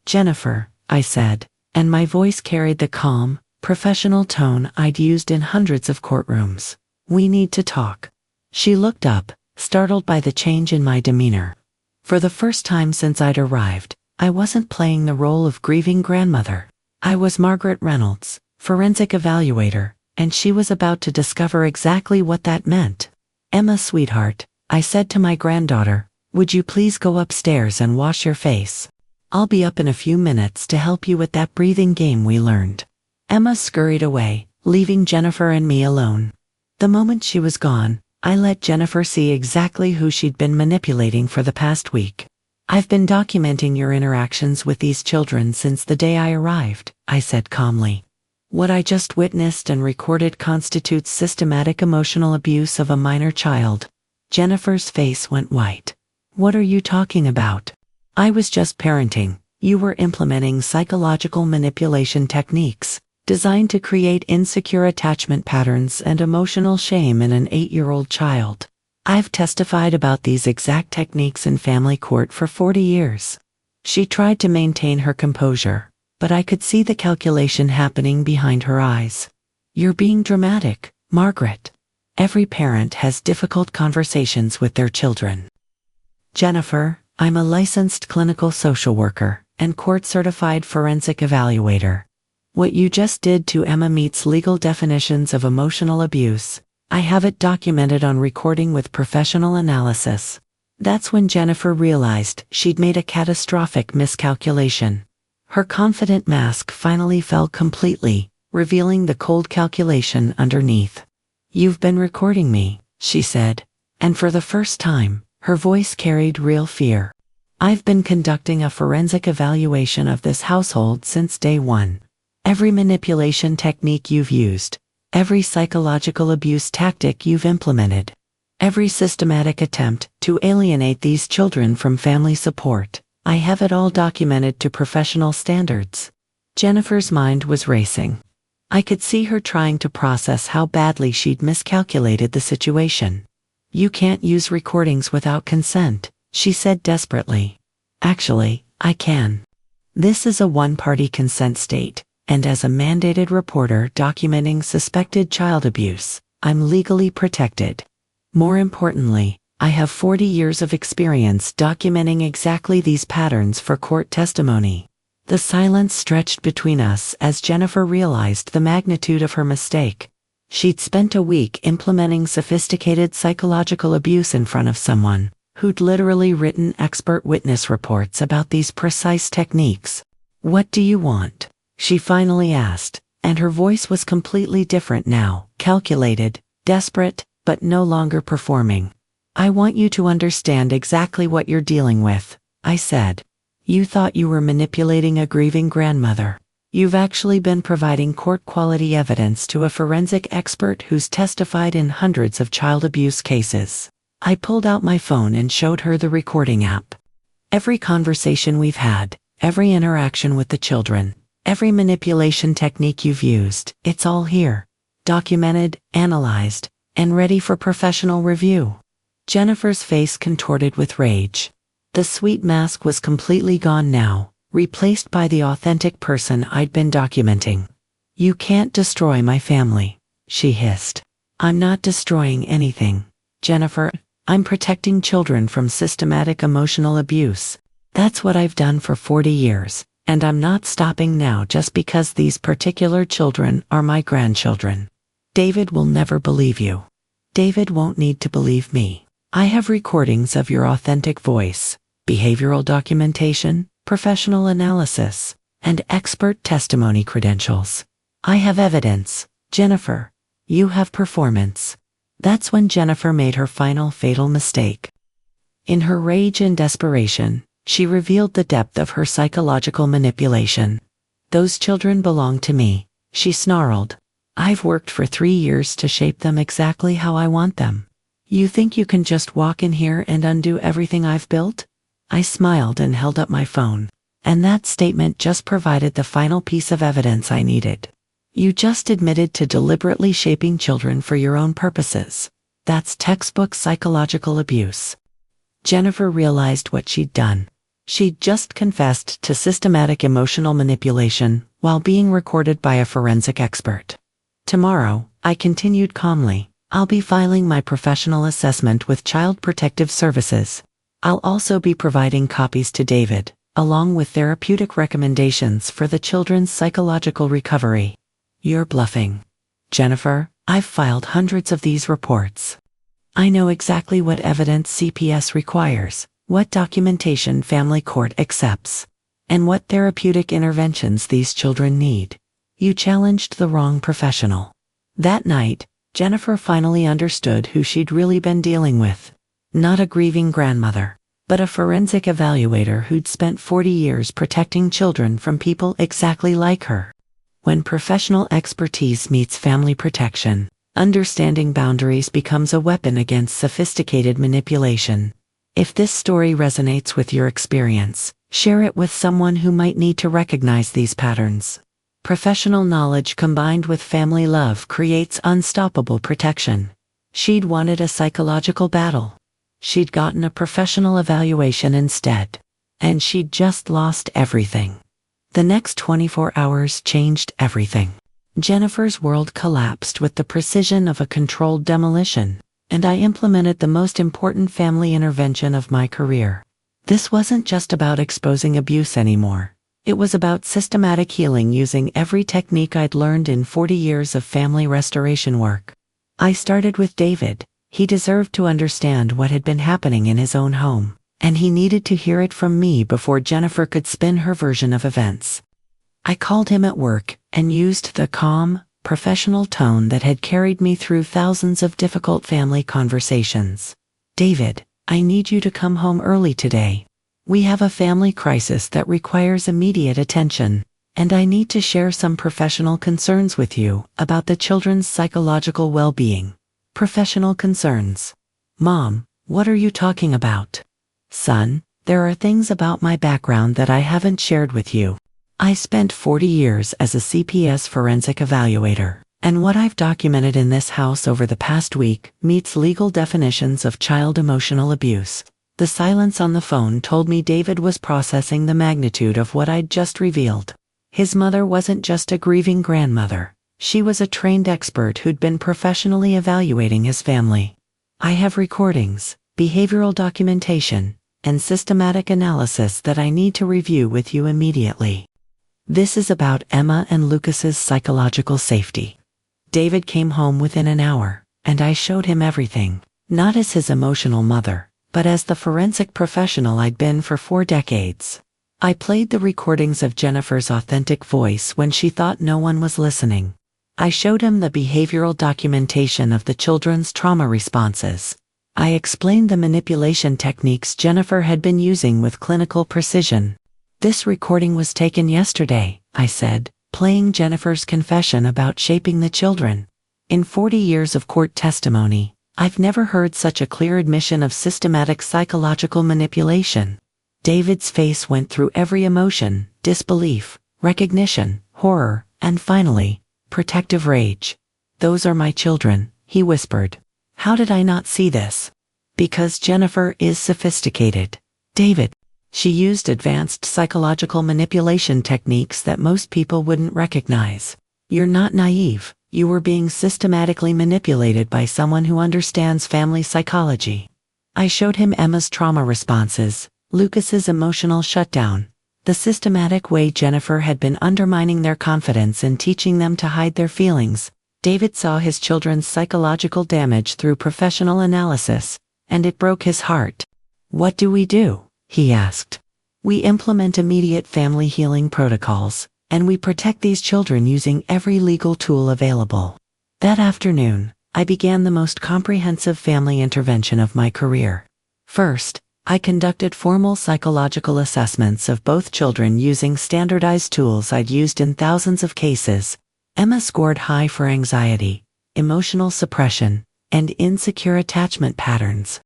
"Jennifer," I said, and my voice carried the calm, professional tone I'd used in hundreds of courtrooms. "We need to talk." She looked up, startled by the change in my demeanor. For the first time since I'd arrived, I wasn't playing the role of grieving grandmother. I was Margaret Reynolds, forensic evaluator, and she was about to discover exactly what that meant. "Emma, sweetheart," I said to my granddaughter, "would you please go upstairs and wash your face? I'll be up in a few minutes to help you with that breathing game we learned." Emma scurried away, leaving Jennifer and me alone. The moment she was gone, I let Jennifer see exactly who she'd been manipulating for the past week. "I've been documenting your interactions with these children since the day I arrived," I said calmly. "What I just witnessed and recorded constitutes systematic emotional abuse of a minor child." Jennifer's face went white. "What are you talking about?" "I was just parenting. You were implementing psychological manipulation techniques designed to create insecure attachment patterns and emotional shame in an 8-year-old child. I've testified about these exact techniques in family court for 40 years. She tried to maintain her composure, but I could see the calculation happening behind her eyes. "You're being dramatic, Margaret. Every parent has difficult conversations with their children." "Jennifer, I'm a licensed clinical social worker and court-certified forensic evaluator. What you just did to Emma meets legal definitions of emotional abuse. I have it documented on recording with professional analysis." That's when Jennifer realized she'd made a catastrophic miscalculation. Her confident mask finally fell completely, revealing the cold calculation underneath. "You've been recording me," she said, and for the first time, her voice carried real fear. "I've been conducting a forensic evaluation of this household since day one. Every manipulation technique you've used, every psychological abuse tactic you've implemented, every systematic attempt to alienate these children from family support, I have it all documented to professional standards." Jennifer's mind was racing. I could see her trying to process how badly she'd miscalculated the situation. "You can't use recordings without consent," she said desperately. "Actually, I can. This is a one-party consent state, and as a mandated reporter documenting suspected child abuse, I'm legally protected. More importantly, I have 40 years of experience documenting exactly these patterns for court testimony." The silence stretched between us as Jennifer realized the magnitude of her mistake. She'd spent a week implementing sophisticated psychological abuse in front of someone who'd literally written expert witness reports about these precise techniques. "What do you want?" she finally asked, and her voice was completely different now, calculated, desperate, but no longer performing. "I want you to understand exactly what you're dealing with," I said. "You thought you were manipulating a grieving grandmother. You've actually been providing court-quality evidence to a forensic expert who's testified in hundreds of child abuse cases." I pulled out my phone and showed her the recording app. "Every conversation we've had, every interaction with the children, every manipulation technique you've used, it's all here, documented, analyzed, and ready for professional review." Jennifer's face contorted with rage. The sweet mask was completely gone now, replaced by the authentic person I'd been documenting. "You can't destroy my family," she hissed. "I'm not destroying anything, Jennifer. I'm protecting children from systematic emotional abuse. That's what I've done for 40 years, and I'm not stopping now just because these particular children are my grandchildren. David will never believe you. David won't need to believe me. I have recordings of your authentic voice, behavioral documentation, professional analysis, and expert testimony credentials. I have evidence, Jennifer. You have performance." That's when Jennifer made her final fatal mistake. In her rage and desperation, she revealed the depth of her psychological manipulation. "Those children belong to me," she snarled. "I've worked for 3 years to shape them exactly how I want them. You think you can just walk in here and undo everything I've built?" I smiled and held up my phone. And that statement just provided the final piece of evidence I needed. "You just admitted to deliberately shaping children for your own purposes. That's textbook psychological abuse." Jennifer realized what she'd done. She'd just confessed to systematic emotional manipulation while being recorded by a forensic expert. "Tomorrow," I continued calmly, I'll be filing my professional assessment with Child Protective Services. I'll also be providing copies to David, along with therapeutic recommendations for the children's psychological recovery. You're bluffing. Jennifer, I've filed hundreds of these reports. I know exactly what evidence CPS requires, what documentation family court accepts, and what therapeutic interventions these children need. You challenged the wrong professional. That night, Jennifer finally understood who she'd really been dealing with. Not a grieving grandmother, but a forensic evaluator who'd spent 40 years protecting children from people exactly like her. When professional expertise meets family protection, understanding boundaries becomes a weapon against sophisticated manipulation. If this story resonates with your experience, share it with someone who might need to recognize these patterns. Professional knowledge combined with family love creates unstoppable protection. She'd wanted a psychological battle. She'd gotten a professional evaluation instead. And she'd just lost everything. The next 24 hours changed everything. Jennifer's world collapsed with the precision of a controlled demolition, and I implemented the most important family intervention of my career. This wasn't just about exposing abuse anymore. It was about systematic healing using every technique I'd learned in 40 years of family restoration work. I started with David. He deserved to understand what had been happening in his own home, and he needed to hear it from me before Jennifer could spin her version of events. I called him at work and used the calm, professional tone that had carried me through thousands of difficult family conversations. David, I need you to come home early today. We have a family crisis that requires immediate attention, and I need to share some professional concerns with you about the children's psychological well-being. Professional concerns. Mom, what are you talking about? Son, there are things about my background that I haven't shared with you. I spent 40 years as a CPS forensic evaluator, and what I've documented in this house over the past week meets legal definitions of child emotional abuse. The silence on the phone told me David was processing the magnitude of what I'd just revealed. His mother wasn't just a grieving grandmother. She was a trained expert who'd been professionally evaluating his family. I have recordings, behavioral documentation, and systematic analysis that I need to review with you immediately. This is about Emma and Lucas's psychological safety. David came home within an hour, and I showed him everything, not as his emotional mother, but as the forensic professional I'd been for 4 decades. I played the recordings of Jennifer's authentic voice when she thought no one was listening. I showed him the behavioral documentation of the children's trauma responses. I explained the manipulation techniques Jennifer had been using with clinical precision. This recording was taken yesterday, I said, playing Jennifer's confession about shaping the children. In 40 years of court testimony, I've never heard such a clear admission of systematic psychological manipulation. David's face went through every emotion: disbelief, recognition, horror, and finally, protective rage. Those are my children, he whispered. How did I not see this? Because Jennifer is sophisticated. David. She used advanced psychological manipulation techniques that most people wouldn't recognize. You're not naive. You were being systematically manipulated by someone who understands family psychology. I showed him Emma's trauma responses, Lucas's emotional shutdown, the systematic way Jennifer had been undermining their confidence and teaching them to hide their feelings. David saw his children's psychological damage through professional analysis, and it broke his heart. What do we do? He asked. We implement immediate family healing protocols, and we protect these children using every legal tool available. That afternoon, I began the most comprehensive family intervention of my career. First, I conducted formal psychological assessments of both children using standardized tools I'd used in thousands of cases. Emma scored high for anxiety, emotional suppression, and insecure attachment patterns.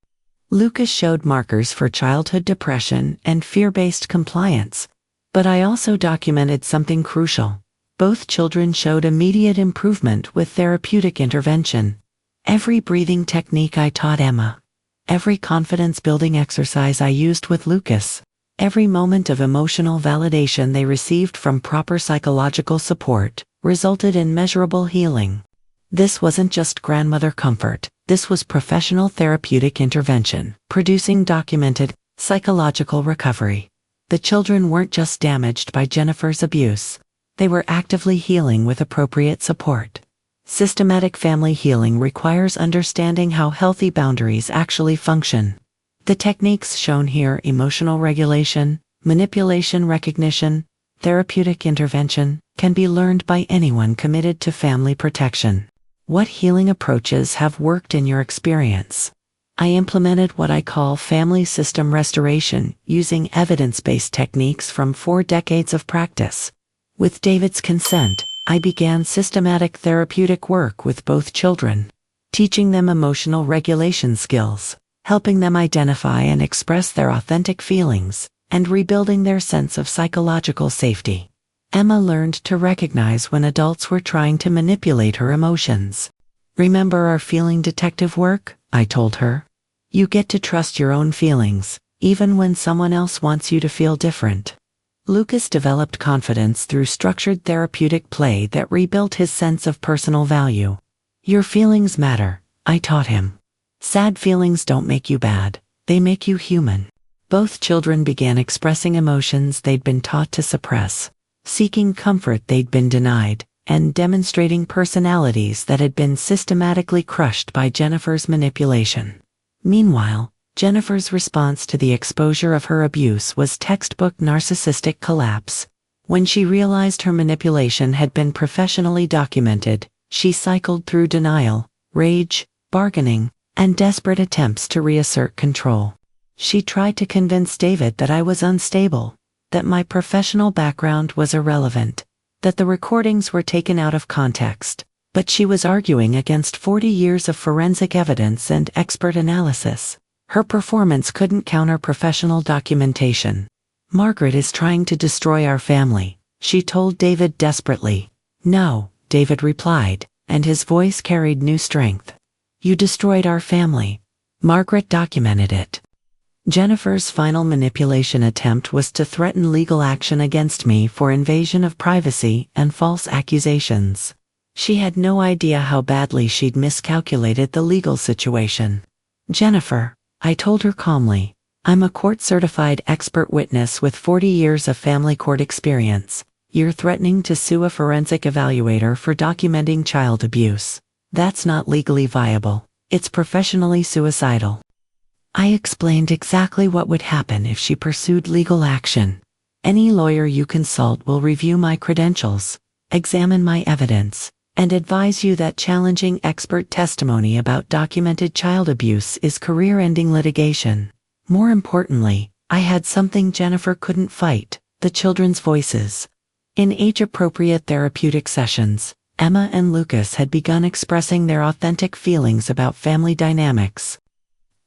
Lucas showed markers for childhood depression and fear-based compliance. But I also documented something crucial. Both children showed immediate improvement with therapeutic intervention. Every breathing technique I taught Emma, every confidence-building exercise I used with Lucas, every moment of emotional validation they received from proper psychological support, resulted in measurable healing. This wasn't just grandmother comfort, this was professional therapeutic intervention, producing documented psychological recovery. The children weren't just damaged by Jennifer's abuse, they were actively healing with appropriate support. Systematic family healing requires understanding how healthy boundaries actually function. The techniques shown here: emotional regulation, manipulation recognition, therapeutic intervention, can be learned by anyone committed to family protection. What healing approaches have worked in your experience? I implemented what I call family system restoration, using evidence-based techniques from 4 decades of practice. With David's consent, I began systematic therapeutic work with both children, teaching them emotional regulation skills, helping them identify and express their authentic feelings, and rebuilding their sense of psychological safety. Emma learned to recognize when adults were trying to manipulate her emotions. "Remember our feeling detective work?" I told her. "You get to trust your own feelings, even when someone else wants you to feel different." Lucas developed confidence through structured therapeutic play that rebuilt his sense of personal value. "Your feelings matter," I taught him. "Sad feelings don't make you bad, they make you human." Both children began expressing emotions they'd been taught to suppress, seeking comfort they'd been denied, and demonstrating personalities that had been systematically crushed by Jennifer's manipulation. Meanwhile, Jennifer's response to the exposure of her abuse was textbook narcissistic collapse. When she realized her manipulation had been professionally documented, she cycled through denial, rage, bargaining, and desperate attempts to reassert control. She tried to convince David that I was unstable, that my professional background was irrelevant, that the recordings were taken out of context, but she was arguing against 40 years of forensic evidence and expert analysis. Her performance couldn't counter professional documentation. "Margaret is trying to destroy our family," she told David desperately. "No," David replied, and his voice carried new strength. "You destroyed our family. Margaret documented it." Jennifer's final manipulation attempt was to threaten legal action against me for invasion of privacy and false accusations. She had no idea how badly she'd miscalculated the legal situation. "Jennifer," I told her calmly, "I'm a court-certified expert witness with 40 years of family court experience. You're threatening to sue a forensic evaluator for documenting child abuse. That's not legally viable. It's professionally suicidal." I explained exactly what would happen if she pursued legal action. "Any lawyer you consult will review my credentials, examine my evidence, and advise you that challenging expert testimony about documented child abuse is career-ending litigation." More importantly, I had something Jennifer couldn't fight: the children's voices. In age-appropriate therapeutic sessions, Emma and Lucas had begun expressing their authentic feelings about family dynamics.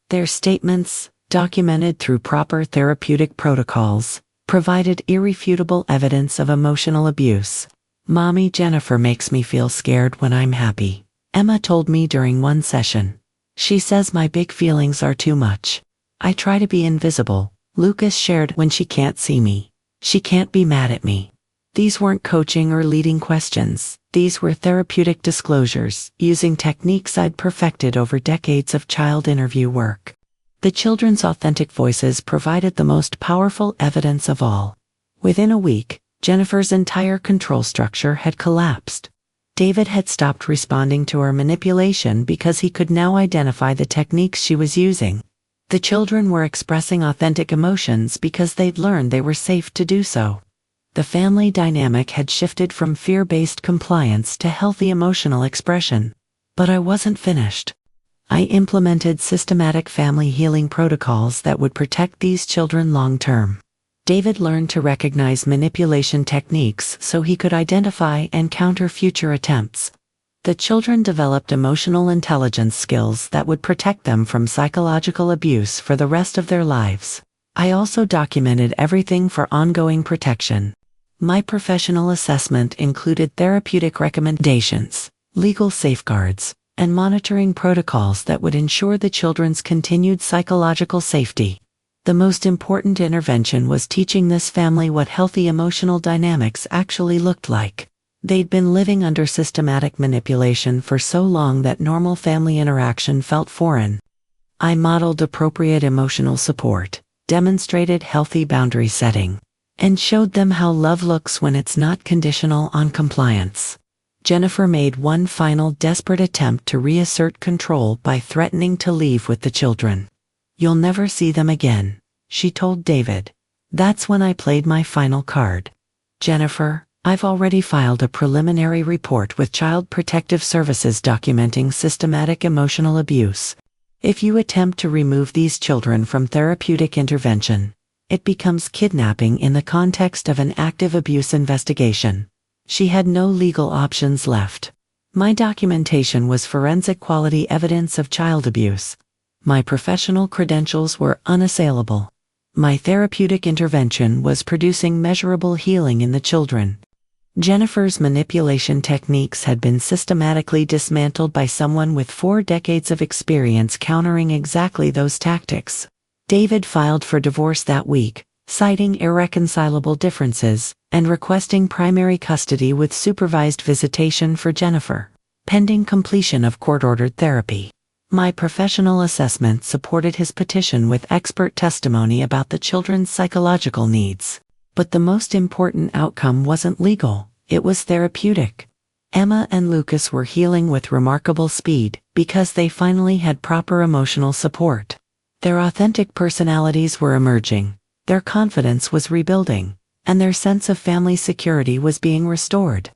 Their statements, documented through proper therapeutic protocols, provided irrefutable evidence of emotional abuse. "Mommy, Jennifer makes me feel scared when I'm happy," Emma told me during one session. "She says my big feelings are too much. I try to be invisible," Lucas shared. "When she can't see me, she can't be mad at me." These weren't coaching or leading questions, these were therapeutic disclosures, using techniques I'd perfected over decades of child interview work. The children's authentic voices provided the most powerful evidence of all. Within a week, Jennifer's entire control structure had collapsed. David had stopped responding to her manipulation because he could now identify the techniques she was using. The children were expressing authentic emotions because they'd learned they were safe to do so. The family dynamic had shifted from fear-based compliance to healthy emotional expression. But I wasn't finished. I implemented systematic family healing protocols that would protect these children long-term. David learned to recognize manipulation techniques so he could identify and counter future attempts. The children developed emotional intelligence skills that would protect them from psychological abuse for the rest of their lives. I also documented everything for ongoing protection. My professional assessment included therapeutic recommendations, legal safeguards, and monitoring protocols that would ensure the children's continued psychological safety. The most important intervention was teaching this family what healthy emotional dynamics actually looked like. They'd been living under systematic manipulation for so long that normal family interaction felt foreign. I modeled appropriate emotional support, demonstrated healthy boundary setting, and showed them how love looks when it's not conditional on compliance. Jennifer made one final desperate attempt to reassert control by threatening to leave with the children. "You'll never see them again," she told David. That's when I played my final card. "Jennifer, I've already filed a preliminary report with Child Protective Services documenting systematic emotional abuse. If you attempt to remove these children from therapeutic intervention, it becomes kidnapping in the context of an active abuse investigation." She had no legal options left. My documentation was forensic quality evidence of child abuse. My professional credentials were unassailable. My therapeutic intervention was producing measurable healing in the children. Jennifer's manipulation techniques had been systematically dismantled by someone with 4 decades of experience countering exactly those tactics. David filed for divorce that week, citing irreconcilable differences, and requesting primary custody with supervised visitation for Jennifer, pending completion of court-ordered therapy. My professional assessment supported his petition with expert testimony about the children's psychological needs. But the most important outcome wasn't legal, it was therapeutic. Emma and Lucas were healing with remarkable speed because they finally had proper emotional support. Their authentic personalities were emerging, their confidence was rebuilding, and their sense of family security was being restored.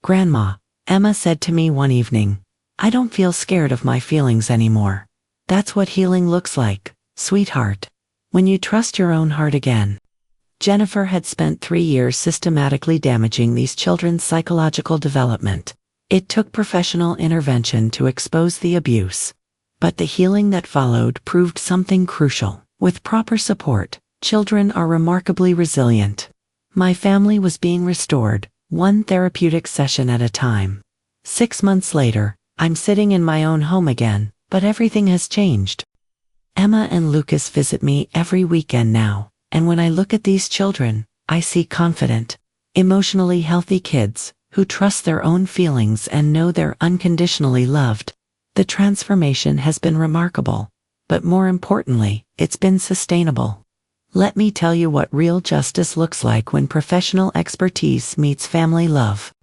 "Grandma," Emma said to me one evening, "I don't feel scared of my feelings anymore. That's what healing looks like, sweetheart. When you trust your own heart again." Jennifer had spent 3 years systematically damaging these children's psychological development. It took professional intervention to expose the abuse. But the healing that followed proved something crucial. With proper support, children are remarkably resilient. My family was being restored, one therapeutic session at a time. 6 months later, I'm sitting in my own home again, but everything has changed. Emma and Lucas visit me every weekend now, and when I look at these children, I see confident, emotionally healthy kids who trust their own feelings and know they're unconditionally loved. The transformation has been remarkable, but more importantly, it's been sustainable. Let me tell you what real justice looks like when professional expertise meets family love.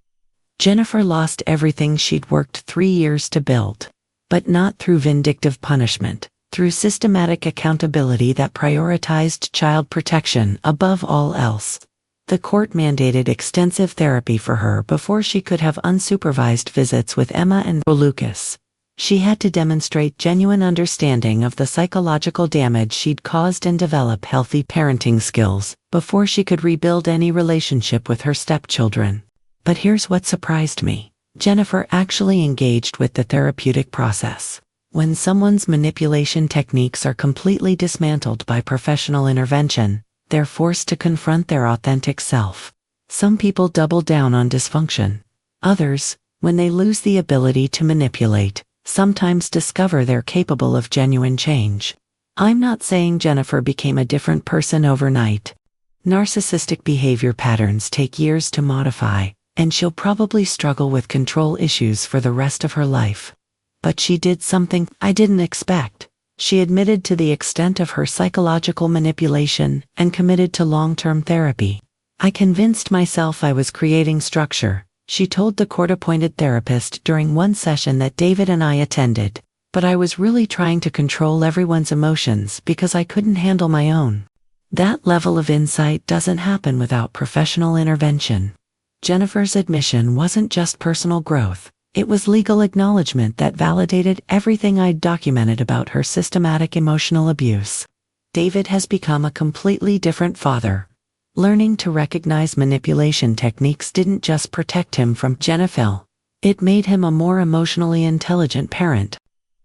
Jennifer lost everything she'd worked 3 years to build, but not through vindictive punishment, through systematic accountability that prioritized child protection above all else. The court mandated extensive therapy for her before she could have unsupervised visits with Emma and Lucas. She had to demonstrate genuine understanding of the psychological damage she'd caused and develop healthy parenting skills before she could rebuild any relationship with her stepchildren. But here's what surprised me. Jennifer actually engaged with the therapeutic process. When someone's manipulation techniques are completely dismantled by professional intervention, they're forced to confront their authentic self. Some people double down on dysfunction. Others, when they lose the ability to manipulate, sometimes discover they're capable of genuine change. I'm not saying Jennifer became a different person overnight. Narcissistic behavior patterns take years to modify, and she'll probably struggle with control issues for the rest of her life. But she did something I didn't expect. She admitted to the extent of her psychological manipulation and committed to long-term therapy. "I convinced myself I was creating structure," she told the court-appointed therapist during one session that David and I attended, "but I was really trying to control everyone's emotions because I couldn't handle my own." That level of insight doesn't happen without professional intervention. Jennifer's admission wasn't just personal growth, it was legal acknowledgement that validated everything I'd documented about her systematic emotional abuse. David has become a completely different father. Learning to recognize manipulation techniques didn't just protect him from Jennifer, it made him a more emotionally intelligent parent.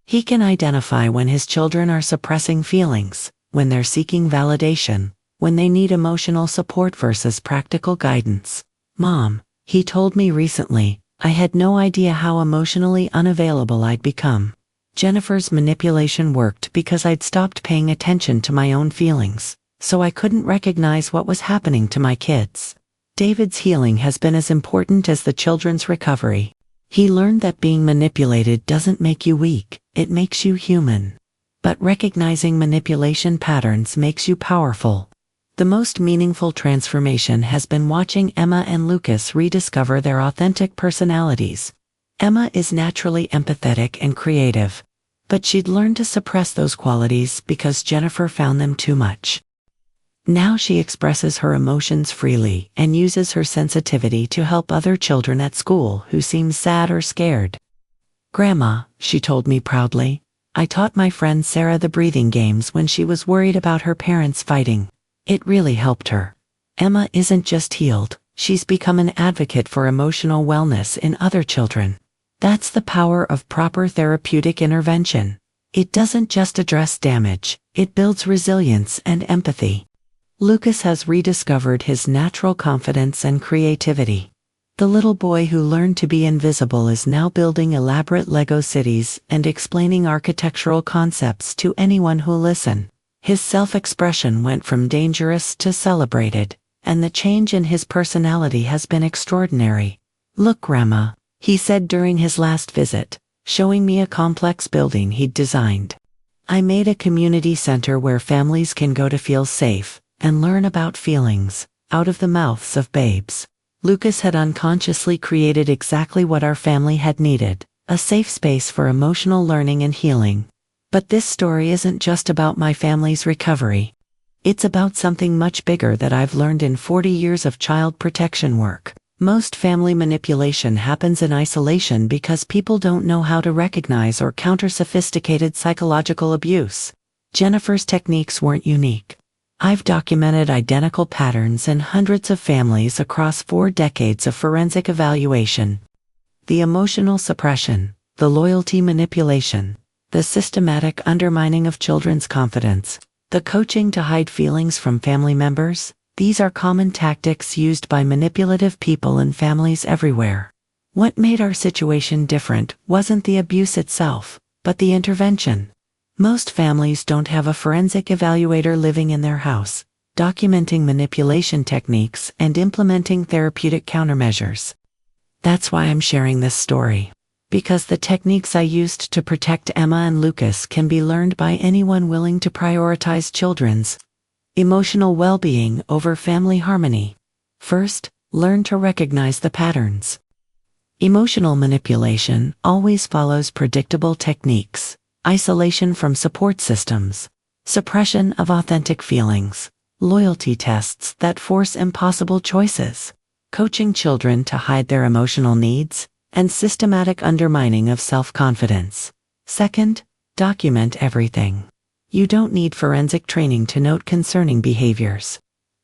He can identify when his children are suppressing feelings, when they're seeking validation, when they need emotional support versus practical guidance. "Mom," he told me recently, "I had no idea how emotionally unavailable I'd become. Jennifer's manipulation worked because I'd stopped paying attention to my own feelings, so I couldn't recognize what was happening to my kids." David's healing has been as important as the children's recovery. He learned that being manipulated doesn't make you weak, it makes you human. But recognizing manipulation patterns makes you powerful. The most meaningful transformation has been watching Emma and Lucas rediscover their authentic personalities. Emma is naturally empathetic and creative, but she'd learned to suppress those qualities because Jennifer found them too much. Now she expresses her emotions freely and uses her sensitivity to help other children at school who seem sad or scared. "Grandma," she told me proudly, "I taught my friend Sarah the breathing games when she was worried about her parents fighting. It really helped her." Emma isn't just healed, she's become an advocate for emotional wellness in other children. That's the power of proper therapeutic intervention. It doesn't just address damage, it builds resilience and empathy. Lucas has rediscovered his natural confidence and creativity. The little boy who learned to be invisible is now building elaborate Lego cities and explaining architectural concepts to anyone who'll listen. His self-expression went from dangerous to celebrated, and the change in his personality has been extraordinary. "Look, Grandma," he said during his last visit, showing me a complex building he'd designed. "I made a community center where families can go to feel safe and learn about feelings, out of the mouths of babes." Lucas had unconsciously created exactly what our family had needed, a safe space for emotional learning and healing. But this story isn't just about my family's recovery. It's about something much bigger that I've learned in 40 years of child protection work. Most family manipulation happens in isolation because people don't know how to recognize or counter sophisticated psychological abuse. Jennifer's techniques weren't unique. I've documented identical patterns in hundreds of families across 4 decades of forensic evaluation. The emotional suppression, the loyalty manipulation, the systematic undermining of children's confidence, the coaching to hide feelings from family members, these are common tactics used by manipulative people in families everywhere. What made our situation different wasn't the abuse itself, but the intervention. Most families don't have a forensic evaluator living in their house, documenting manipulation techniques and implementing therapeutic countermeasures. That's why I'm sharing this story. Because the techniques I used to protect Emma and Lucas can be learned by anyone willing to prioritize children's emotional well-being over family harmony. First, learn to recognize the patterns. Emotional manipulation always follows predictable techniques. Isolation from support systems, suppression of authentic feelings, loyalty tests that force impossible choices, coaching children to hide their emotional needs, and systematic undermining of self-confidence. Second, document everything. You don't need forensic training to note concerning behaviors.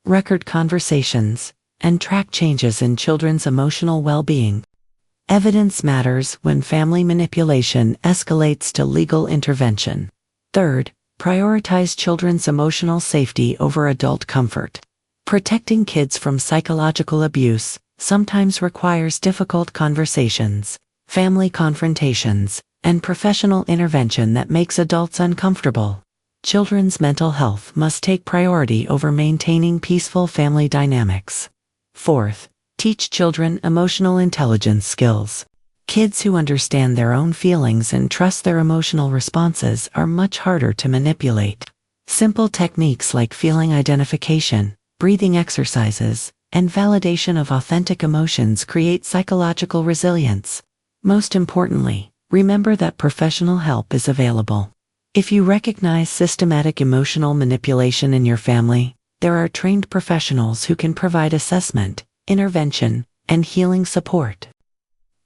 Record conversations, and track changes in children's emotional well-being. Evidence matters when family manipulation escalates to legal intervention. Third, prioritize children's emotional safety over adult comfort. Protecting kids from psychological abuse sometimes requires difficult conversations, family confrontations, and professional intervention that makes adults uncomfortable. Children's mental health must take priority over maintaining peaceful family dynamics. Fourth, teach children emotional intelligence skills. Kids who understand their own feelings and trust their emotional responses are much harder to manipulate. Simple techniques like feeling identification, breathing exercises, and validation of authentic emotions create psychological resilience. Most importantly, remember that professional help is available. If you recognize systematic emotional manipulation in your family, there are trained professionals who can provide assessment, intervention, and healing support.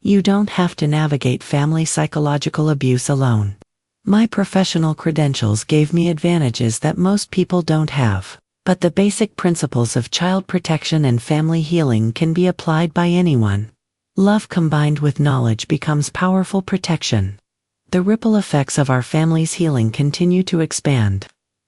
You don't have to navigate family psychological abuse alone. My professional credentials gave me advantages that most people don't have, but the basic principles of child protection and family healing can be applied by anyone. Love combined with knowledge becomes powerful protection. The ripple effects of our family's healing continue to expand.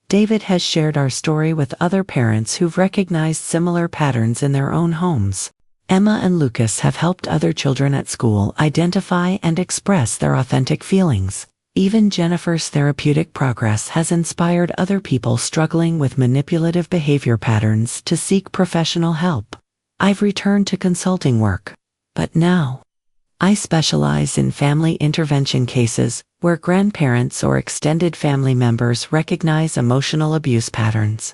David has shared our story with other parents who've recognized similar patterns in their own homes. Emma and Lucas have helped other children at school identify and express their authentic feelings. Even Jennifer's therapeutic progress has inspired other people struggling with manipulative behavior patterns to seek professional help. I've returned to consulting work. But now, I specialize in family intervention cases where grandparents or extended family members recognize emotional abuse patterns.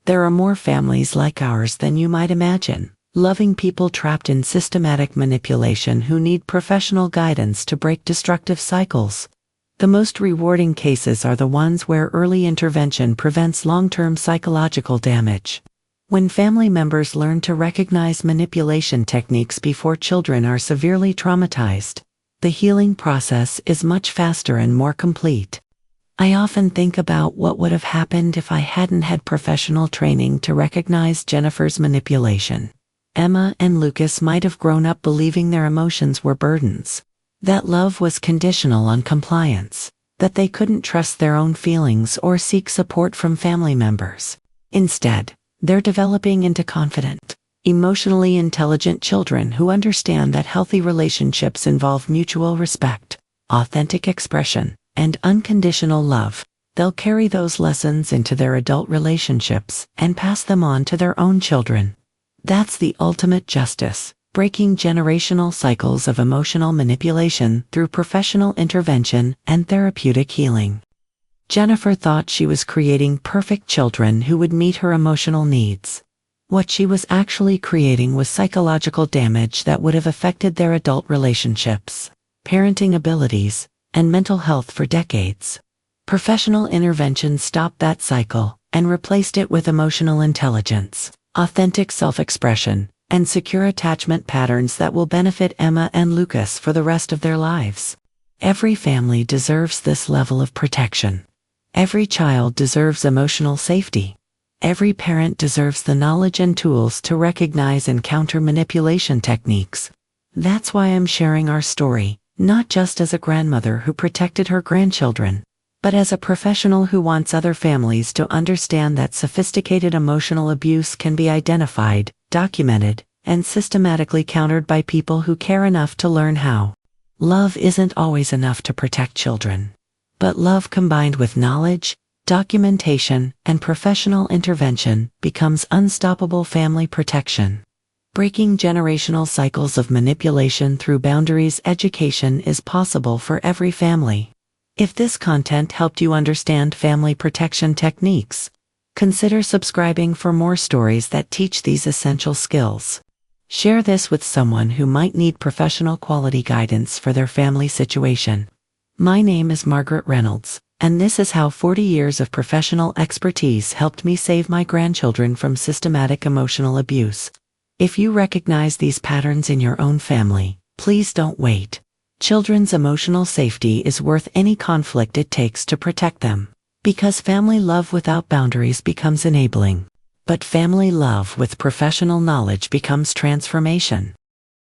There are more families like ours than you might imagine, loving people trapped in systematic manipulation who need professional guidance to break destructive cycles. The most rewarding cases are the ones where early intervention prevents long-term psychological damage. When family members learn to recognize manipulation techniques before children are severely traumatized, the healing process is much faster and more complete. I often think about what would have happened if I hadn't had professional training to recognize Jennifer's manipulation. Emma and Lucas might have grown up believing their emotions were burdens, that love was conditional on compliance, that they couldn't trust their own feelings or seek support from family members. Instead, they're developing into confident, emotionally intelligent children who understand that healthy relationships involve mutual respect, authentic expression, and unconditional love. They'll carry those lessons into their adult relationships and pass them on to their own children. That's the ultimate justice, breaking generational cycles of emotional manipulation through professional intervention and therapeutic healing. Jennifer thought she was creating perfect children who would meet her emotional needs. What she was actually creating was psychological damage that would have affected their adult relationships, parenting abilities, and mental health for decades. Professional intervention stopped that cycle and replaced it with emotional intelligence, authentic self-expression, and secure attachment patterns that will benefit Emma and Lucas for the rest of their lives. Every family deserves this level of protection. Every child deserves emotional safety. Every parent deserves the knowledge and tools to recognize and counter manipulation techniques. That's why I'm sharing our story, not just as a grandmother who protected her grandchildren, but as a professional who wants other families to understand that sophisticated emotional abuse can be identified, documented, and systematically countered by people who care enough to learn how. Love isn't always enough to protect children. But love combined with knowledge, documentation, and professional intervention becomes unstoppable family protection. Breaking generational cycles of manipulation through boundaries education is possible for every family. If this content helped you understand family protection techniques, consider subscribing for more stories that teach these essential skills. Share this with someone who might need professional quality guidance for their family situation. My name is Margaret Reynolds, and this is how 40 years of professional expertise helped me save my grandchildren from systematic emotional abuse. If you recognize these patterns in your own family, please don't wait. Children's emotional safety is worth any conflict it takes to protect them. Because family love without boundaries becomes enabling. But family love with professional knowledge becomes transformation.